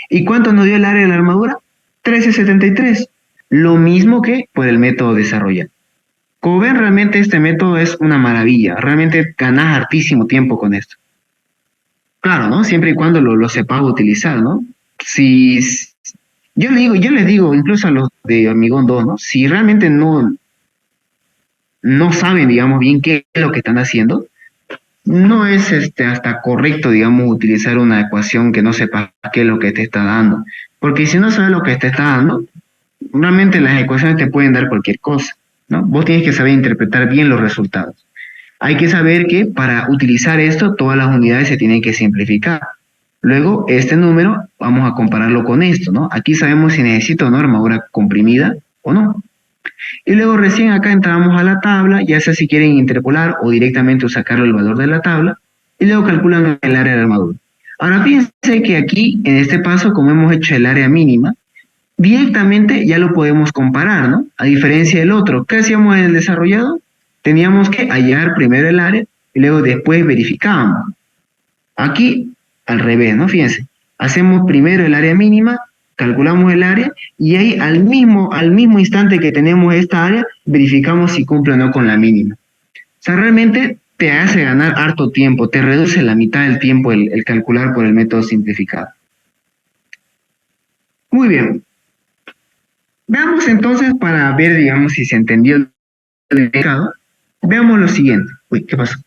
¿Y cuánto nos dio el área de la armadura? 1373. Lo mismo que por el método desarrollado. Como ven, realmente este método es una maravilla. Realmente ganas hartísimo tiempo con esto. Claro, ¿no? Siempre y cuando lo sepas utilizar, ¿no? Si yo les digo, incluso a los de Hormigón 2, ¿no? Si realmente no saben, digamos, bien qué es lo que están haciendo, no es hasta correcto, digamos, utilizar una ecuación que no sepa qué es lo que te está dando. Porque si no sabes lo que te está dando, realmente las ecuaciones te pueden dar cualquier cosa, ¿no? Vos tienes que saber interpretar bien los resultados. Hay que saber que para utilizar esto, todas las unidades se tienen que simplificar. Luego, este número, vamos a compararlo con esto, ¿no? Aquí sabemos si necesito una armadura comprimida o no. Y luego recién acá entramos a la tabla, ya sea si quieren interpolar o directamente sacarle el valor de la tabla, y luego calculan el área de la armadura. Ahora fíjense que aquí, en este paso, como hemos hecho el área mínima, directamente ya lo podemos comparar, ¿no? A diferencia del otro, ¿qué hacíamos en el desarrollado? Teníamos que hallar primero el área y luego después verificábamos. Aquí, al revés, ¿no? Fíjense, hacemos primero el área mínima, calculamos el área y ahí al mismo instante que tenemos esta área, verificamos si cumple o no con la mínima. O sea, realmente te hace ganar harto tiempo, te reduce la mitad del tiempo el calcular por el método simplificado. Muy bien. Veamos entonces para ver, digamos, si se entendió el mercado. Veamos lo siguiente. Uy, ¿qué pasó?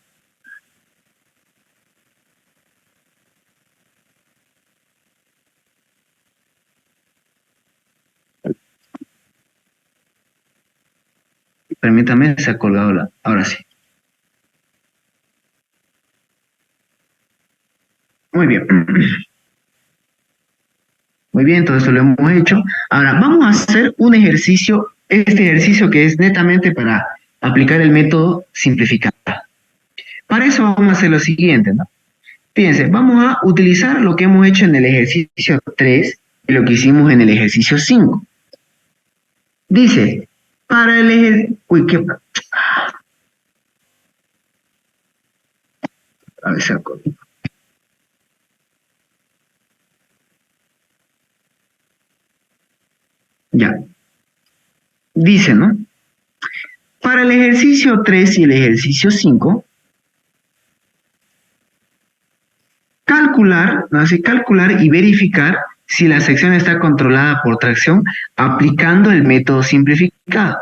Permítame, se ha colgado la... Ahora sí. Muy bien. Muy bien, todo eso lo hemos hecho. Ahora, vamos a hacer un ejercicio, este ejercicio que es netamente para aplicar el método simplificado. Para eso vamos a hacer lo siguiente, ¿no? Fíjense, vamos a utilizar lo que hemos hecho en el ejercicio 3 y lo que hicimos en el ejercicio 5. Dice, para el ejercicio... Uy, qué... A ver, saco. Ya. Dice, ¿no? Para el ejercicio 3 y el ejercicio 5, calcular, ¿no? Así, calcular y verificar si la sección está controlada por tracción aplicando el método simplificado.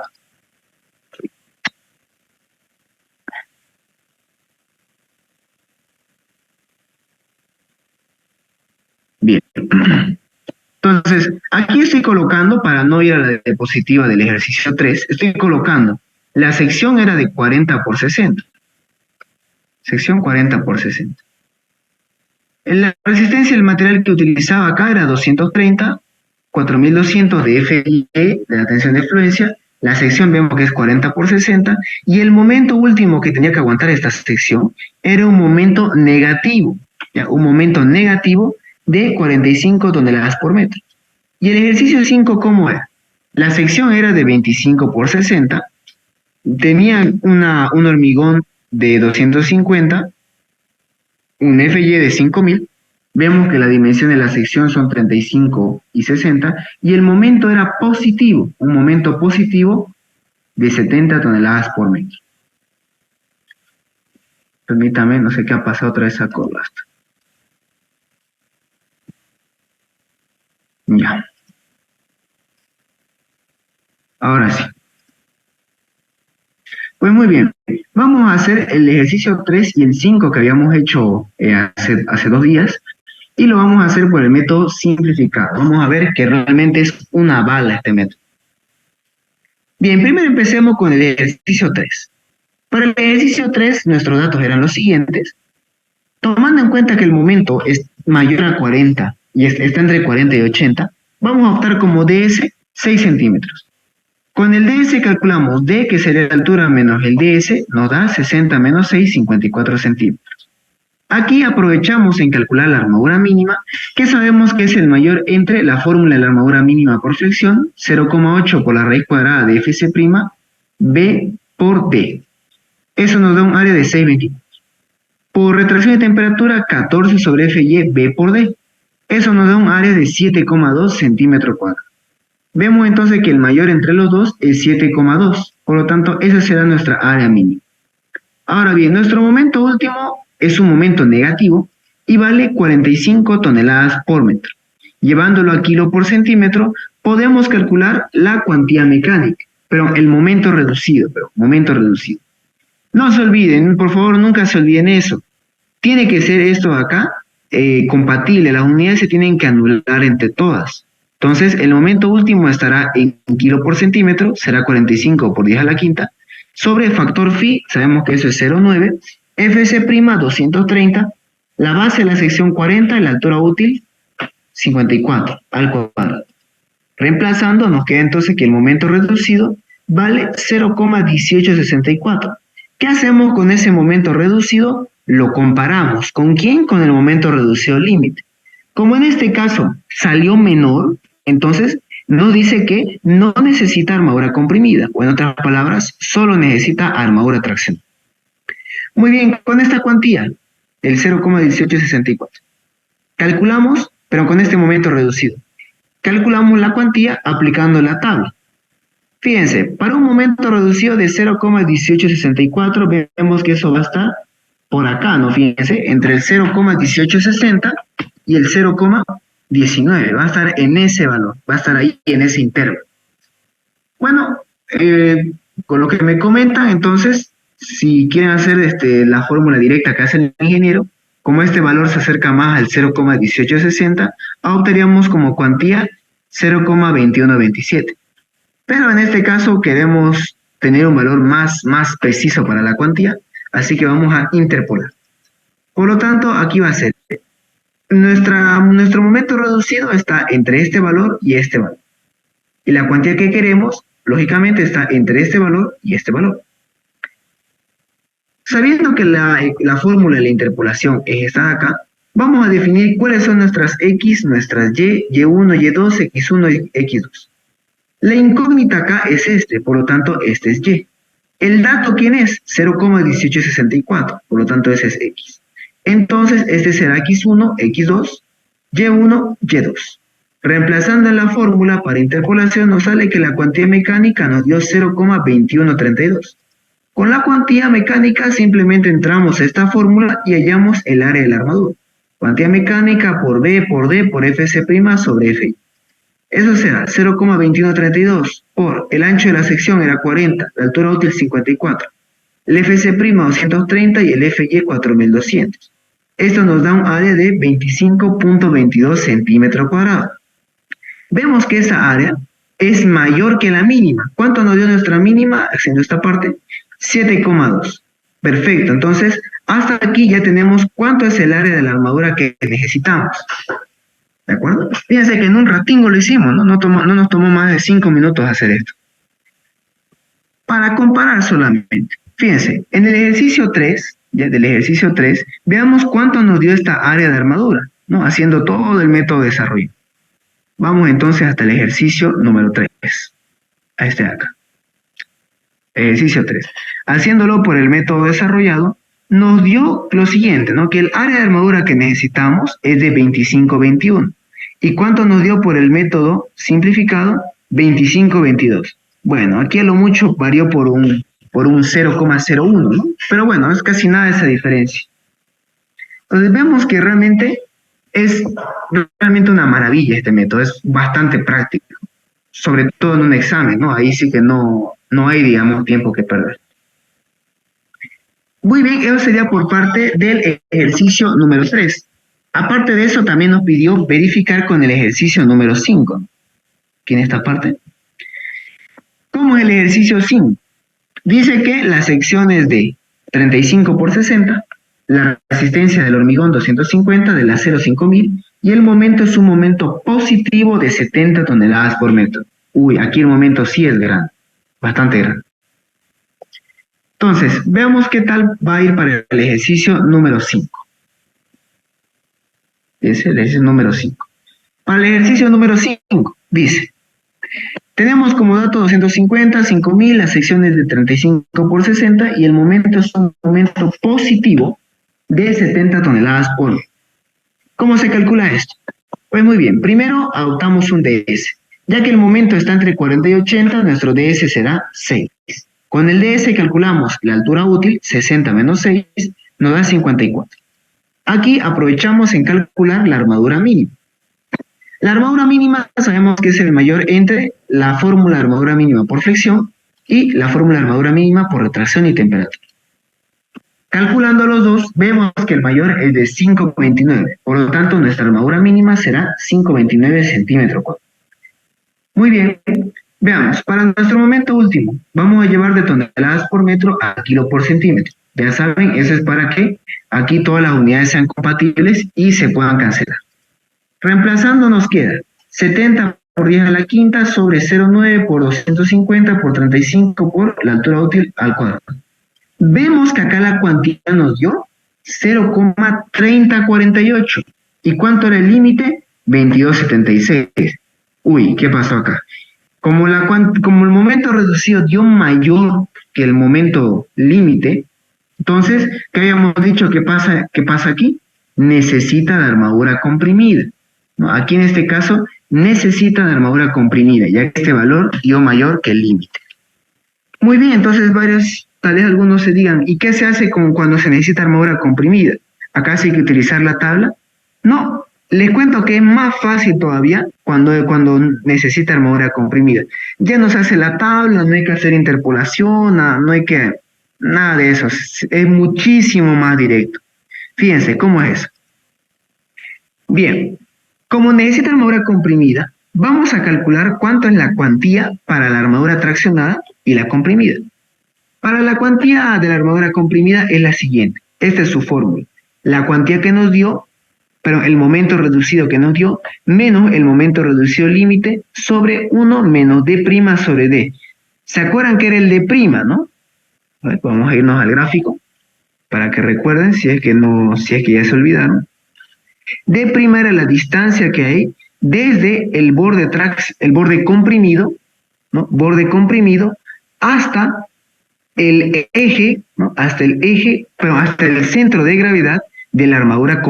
Bien. Entonces, aquí estoy colocando, para no ir a la diapositiva del ejercicio 3, estoy colocando, la sección era de 40 por 60. Sección 40 por 60. La resistencia del material que utilizaba acá era 230, 4200 de FIE, de la tensión de fluencia. La sección vemos que es 40 por 60, y el momento último que tenía que aguantar esta sección era un momento negativo, ¿ya? Un momento negativo de 45 toneladas por metro. Y el ejercicio 5, ¿cómo era? La sección era de 25 por 60, tenía un hormigón de 250, un FY de 5000, vemos que la dimensión de la sección son 35 y 60, y el momento era positivo, un momento positivo de 70 toneladas por metro. Permítame, no sé qué ha pasado otra vez a Colasta. Ya. Ahora sí. Pues muy bien, vamos a hacer el ejercicio 3 y el 5 que habíamos hecho hace 2 días, y lo vamos a hacer por el método simplificado. Vamos a ver que realmente es una bala este método. Bien, primero empecemos con el ejercicio 3. Para el ejercicio 3, nuestros datos eran los siguientes. Tomando en cuenta que el momento es mayor a 40 y está entre 40 y 80, vamos a optar como DS 6 centímetros. Con el DS calculamos D, que sería la altura, menos el DS, nos da 60 menos 6, 54 centímetros. Aquí aprovechamos en calcular la armadura mínima, que sabemos que es el mayor entre la fórmula de la armadura mínima por flexión, 0,8 por la raíz cuadrada de FC', B por D. Eso nos da un área de 6,24. Por retracción de temperatura, 14 sobre FY, B por D. Eso nos da un área de 7,2 centímetros cuadrados. Vemos entonces que el mayor entre los dos es 7,2. Por lo tanto, esa será nuestra área mínima. Ahora bien, nuestro momento último es un momento negativo y vale 45 toneladas por metro. Llevándolo a kilo por centímetro, podemos calcular la cuantía mecánica, pero el momento reducido, No se olviden, por favor, nunca se olviden eso. Tiene que ser esto acá compatible, las unidades se tienen que anular entre todas. Entonces, el momento último estará en kilo por centímetro, será 45 por 10 a la quinta, sobre factor phi, sabemos que eso es 0,9, FC' 230, la base de la sección 40 y la altura útil 54 al cuadrado. Reemplazando, nos queda entonces que el momento reducido vale 0,1864. ¿Qué hacemos con ese momento reducido? Lo comparamos. ¿Con quién? Con el momento reducido límite. Como en este caso salió menor, entonces nos dice que no necesita armadura comprimida, o en otras palabras, solo necesita armadura tracción. Muy bien, con esta cuantía, el 0,1864, calculamos, pero con este momento reducido, calculamos la cuantía aplicando la tabla. Fíjense, para un momento reducido de 0,1864, vemos que eso va a estar por acá, ¿no? Fíjense, entre el 0,1860 y el 0,19, va a estar en ese valor, va a estar ahí en ese intervalo. Bueno, con lo que me comentan, entonces, si quieren hacer la fórmula directa que hace el ingeniero, como este valor se acerca más al 0,1860, optaríamos como cuantía 0,2127. Pero en este caso queremos tener un valor más preciso para la cuantía, así que vamos a interpolar. Por lo tanto, aquí va a ser nuestro momento reducido está entre este valor y este valor. Y la cuantía que queremos, lógicamente, está entre este valor y este valor. Sabiendo que la fórmula de la interpolación es esta de acá, vamos a definir cuáles son nuestras X, nuestras Y, Y1, Y2, X1 y X2. La incógnita acá es por lo tanto, este es Y. El dato, ¿quién es? 0,1864, por lo tanto, ese es X. Entonces, este será X1, X2, Y1, Y2. Reemplazando en la fórmula para interpolación, nos sale que la cuantía mecánica nos dio 0,2132. Con la cuantía mecánica simplemente entramos a esta fórmula y hallamos el área de la armadura. Cuantía mecánica por B por D por FC' sobre FI. Eso será 0,2132 por el ancho de la sección era 40, la altura útil 54, el FC' 230 y el FY 4200. Esto nos da un área de 25,22 centímetros cuadrados. Vemos que esa área es mayor que la mínima. ¿Cuánto nos dio nuestra mínima haciendo esta parte? 7,2. Perfecto, entonces hasta aquí ya tenemos cuánto es el área de la armadura que necesitamos. ¿De acuerdo? Fíjense que en un ratingo lo hicimos, ¿no? No nos tomó más de 5 minutos hacer esto. Para comparar solamente, fíjense, en el ejercicio 3, veamos cuánto nos dio esta área de armadura, ¿no? Haciendo todo el método de desarrollo. Vamos entonces hasta el ejercicio número 3, a este de acá. Ejercicio 3. Haciéndolo por el método desarrollado, nos dio lo siguiente, ¿no? Que el área de armadura que necesitamos es de 25,21. ¿Y cuánto nos dio por el método simplificado? 25,22. Bueno, aquí a lo mucho varió por un 0,01, ¿no? Pero bueno, es casi nada esa diferencia. Entonces vemos que realmente es una maravilla este método, es bastante práctico, sobre todo en un examen, ¿no? Ahí sí que no hay, digamos, tiempo que perder. Muy bien, eso sería por parte del ejercicio número 3. Aparte de eso, también nos pidió verificar con el ejercicio número 5. Aquí en esta parte. ¿Cómo es el ejercicio 5? Dice que la sección es de 35 por 60, la resistencia del hormigón 250, del acero 5000, y el momento es un momento positivo de 70 toneladas por metro. Uy, aquí el momento sí es grande, bastante grande. Entonces, veamos qué tal va a ir para el ejercicio número 5. Es el ejercicio número 5. Para el ejercicio número 5, dice, tenemos como dato 250, 5000, las secciones de 35 por 60 y el momento es un momento positivo de 70 toneladas por hora. ¿Cómo se calcula esto? Pues muy bien, primero adoptamos un DS. Ya que el momento está entre 40 y 80, nuestro DS será 6. Con el DS calculamos la altura útil, 60 menos 6, nos da 54. Aquí aprovechamos en calcular la armadura mínima. La armadura mínima sabemos que es el mayor entre la fórmula de armadura mínima por flexión y la fórmula de armadura mínima por retracción y temperatura. Calculando los dos, vemos que el mayor es de 5,29. Por lo tanto, nuestra armadura mínima será 5,29 centímetros cuadrados. Muy bien, veamos, para nuestro momento último, vamos a llevar de toneladas por metro a kilo por centímetro. Ya saben, eso es para que aquí todas las unidades sean compatibles y se puedan cancelar. Reemplazando nos queda 70 por 10 a la quinta sobre 0,9 por 250 por 35 por la altura útil al cuadrado. Vemos que acá la cuantía nos dio 0,3048. ¿Y cuánto era el límite? 22,76. Uy, ¿qué pasó acá? Como el momento reducido dio mayor que el momento límite, entonces, ¿qué habíamos dicho que pasa aquí? Necesita de armadura comprimida, ¿no? Aquí en este caso necesita de armadura comprimida, ya que este valor dio mayor que el límite. Muy bien, entonces tal vez algunos se digan, ¿y qué se hace cuando se necesita armadura comprimida? ¿Acaso hay que utilizar la tabla? No, les cuento que es más fácil todavía cuando necesita armadura comprimida. Ya no se hace la tabla, no hay que hacer interpolación, nada de eso, es muchísimo más directo. Fíjense, ¿cómo es eso? Bien, como necesita armadura comprimida, vamos a calcular cuánto es la cuantía para la armadura traccionada y la comprimida. Para la cuantía de la armadura comprimida es la siguiente. Esta es su fórmula. La cuantía que nos dio, pero el momento reducido que nos dio, menos el momento reducido límite sobre 1 menos D' sobre D. ¿Se acuerdan que era el D', no? A ver, vamos a irnos al gráfico para que recuerden si es que ya se olvidaron. D' era la distancia que hay desde el borde comprimido, ¿no? Borde comprimido hasta el eje, ¿no? hasta el centro de gravedad de la armadura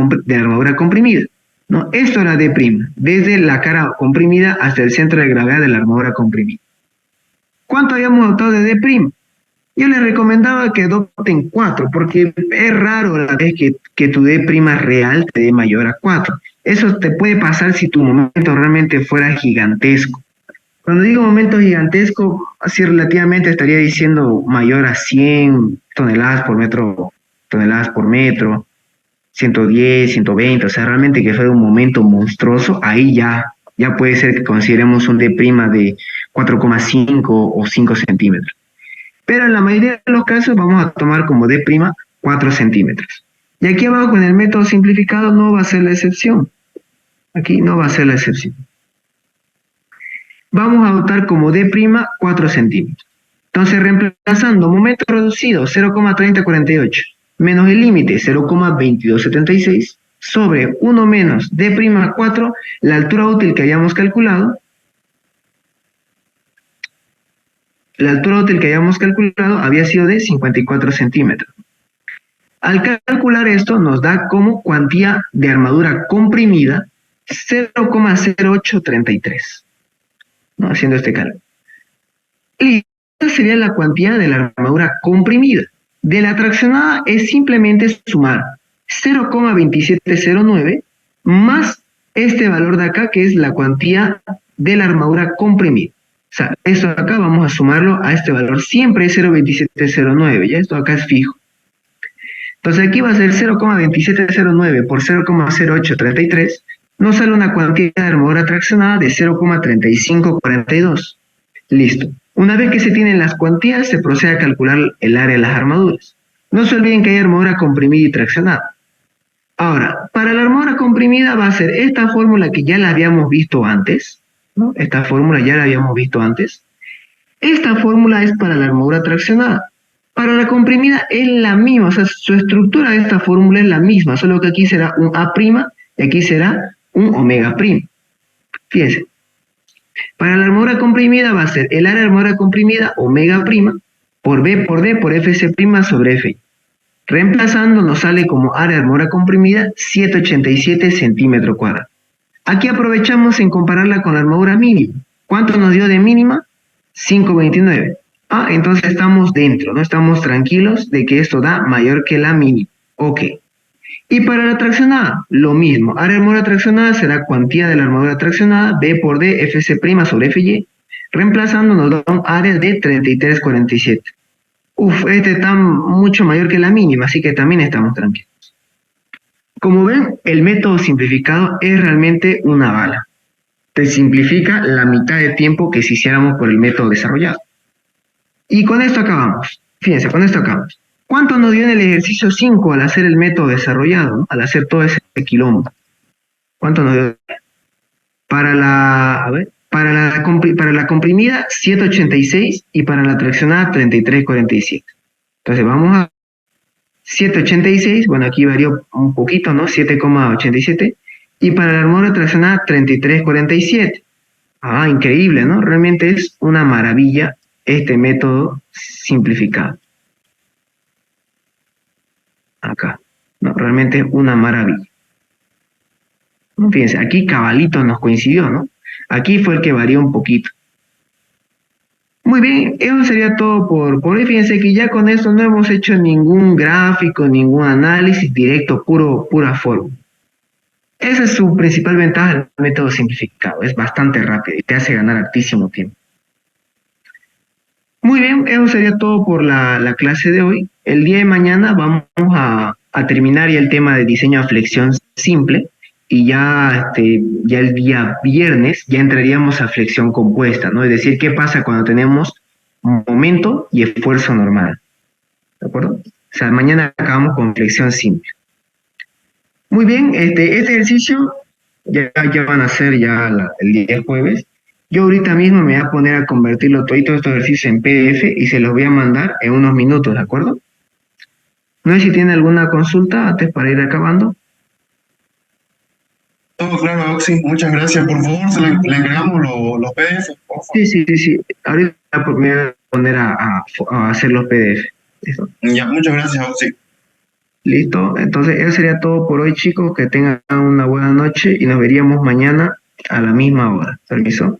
comprimida, ¿no? Esto era D', desde la cara comprimida hasta el centro de gravedad de la armadura comprimida. ¿Cuánto habíamos adoptado de D'? Yo les recomendaba que adopten 4, porque es raro la vez que tu D' real te dé mayor a 4. Eso te puede pasar si tu momento realmente fuera gigantesco. Cuando digo momento gigantesco, así relativamente estaría diciendo mayor a 100 toneladas por metro, 110, 120, o sea, realmente que fuera un momento monstruoso, ahí ya puede ser que consideremos un D' de 4,5 o 5 centímetros. Pero en la mayoría de los casos vamos a tomar como D' 4 centímetros. Y aquí abajo en el método simplificado no va a ser la excepción. Aquí no va a ser la excepción. Vamos a adoptar como D' 4 centímetros. Entonces, reemplazando momento reducido 0,3048 menos el límite 0,2276 sobre 1 menos D' 4, la altura útil que hayamos calculado, había sido de 54 centímetros. Al calcular esto nos da como cuantía de armadura comprimida 0,0833. ¿No? Haciendo este cálculo. Y esta sería la cuantía de la armadura comprimida. De la traccionada es simplemente sumar 0,2709 más este valor de acá, que es la cuantía de la armadura comprimida. O sea, esto de acá vamos a sumarlo a este valor. Siempre es 0,2709, ya esto acá es fijo. Entonces aquí va a ser 0,2709 por 0,0833. Nos sale una cuantía de armadura traccionada de 0,3542. Listo. Una vez que se tienen las cuantías, se procede a calcular el área de las armaduras. No se olviden que hay armadura comprimida y traccionada. Ahora, para la armadura comprimida va a ser esta fórmula que ya la habíamos visto antes, ¿no? Esta fórmula ya la habíamos visto antes. Esta fórmula es para la armadura traccionada. Para la comprimida es la misma, o sea, su estructura de esta fórmula es la misma, solo que aquí será un A' y aquí será un omega'. Fíjense, para la armadura comprimida va a ser el área de armadura comprimida omega' por B por D por Fc' sobre Fi. Reemplazando nos sale como área de armadura comprimida 787 centímetros cuadrados. Aquí aprovechamos en compararla con la armadura mínima. ¿Cuánto nos dio de mínima? 529. Ah, entonces estamos dentro, ¿no? Estamos tranquilos de que esto da mayor que la mínima. Ok. Y para la traccionada, lo mismo. Área de armadura traccionada será cuantía de la armadura traccionada, B por D, Fc' sobre Fy. Reemplazando nos da un área de 3347. Uf, este está mucho mayor que la mínima, así que también estamos tranquilos. Como ven, el método simplificado es realmente una bala. Te simplifica la mitad de tiempo que si hiciéramos por el método desarrollado. Y con esto acabamos. Fíjense, con esto acabamos. ¿Cuánto nos dio en el ejercicio 5 al hacer el método desarrollado, ¿no? Al hacer todo ese quilombo? ¿Cuánto nos dio? Para la comprimida 786 y para la traccionada 3347. Entonces vamos a 786, bueno, aquí varió un poquito, ¿no? 7,87. Y para la armadura traccionada 3347. Ah, increíble, ¿no? Realmente es una maravilla este método simplificado. Acá, ¿no? Realmente una maravilla. Fíjense, aquí cabalito nos coincidió, ¿no? Aquí fue el que varió un poquito. Muy bien, eso sería todo por hoy. Fíjense que ya con esto no hemos hecho ningún gráfico, ningún análisis directo, pura fórmula. Esa es su principal ventaja del método simplificado, es bastante rápido y te hace ganar altísimo tiempo. Muy bien, eso sería todo por la clase de hoy. El día de mañana vamos a terminar ya el tema de diseño a flexión simple y ya el día viernes ya entraríamos a flexión compuesta, ¿no? Es decir, ¿qué pasa cuando tenemos momento y esfuerzo normal? ¿De acuerdo? O sea, mañana acabamos con flexión simple. Muy bien, este ejercicio ya van a ser ya el día jueves. Yo ahorita mismo me voy a poner a convertirlo todos estos ejercicios en PDF y se los voy a mandar en unos minutos, ¿de acuerdo? No sé si tiene alguna consulta antes para ir acabando. Todo claro, Oxy. Muchas gracias. Por favor, le agregamos los PDF. Por favor. Sí. Ahorita me voy a poner a hacer los PDF. ¿Listo? Ya, muchas gracias, Oxy. Listo. Entonces, eso sería todo por hoy, chicos. Que tengan una buena noche y nos veríamos mañana a la misma hora. ¿Permiso?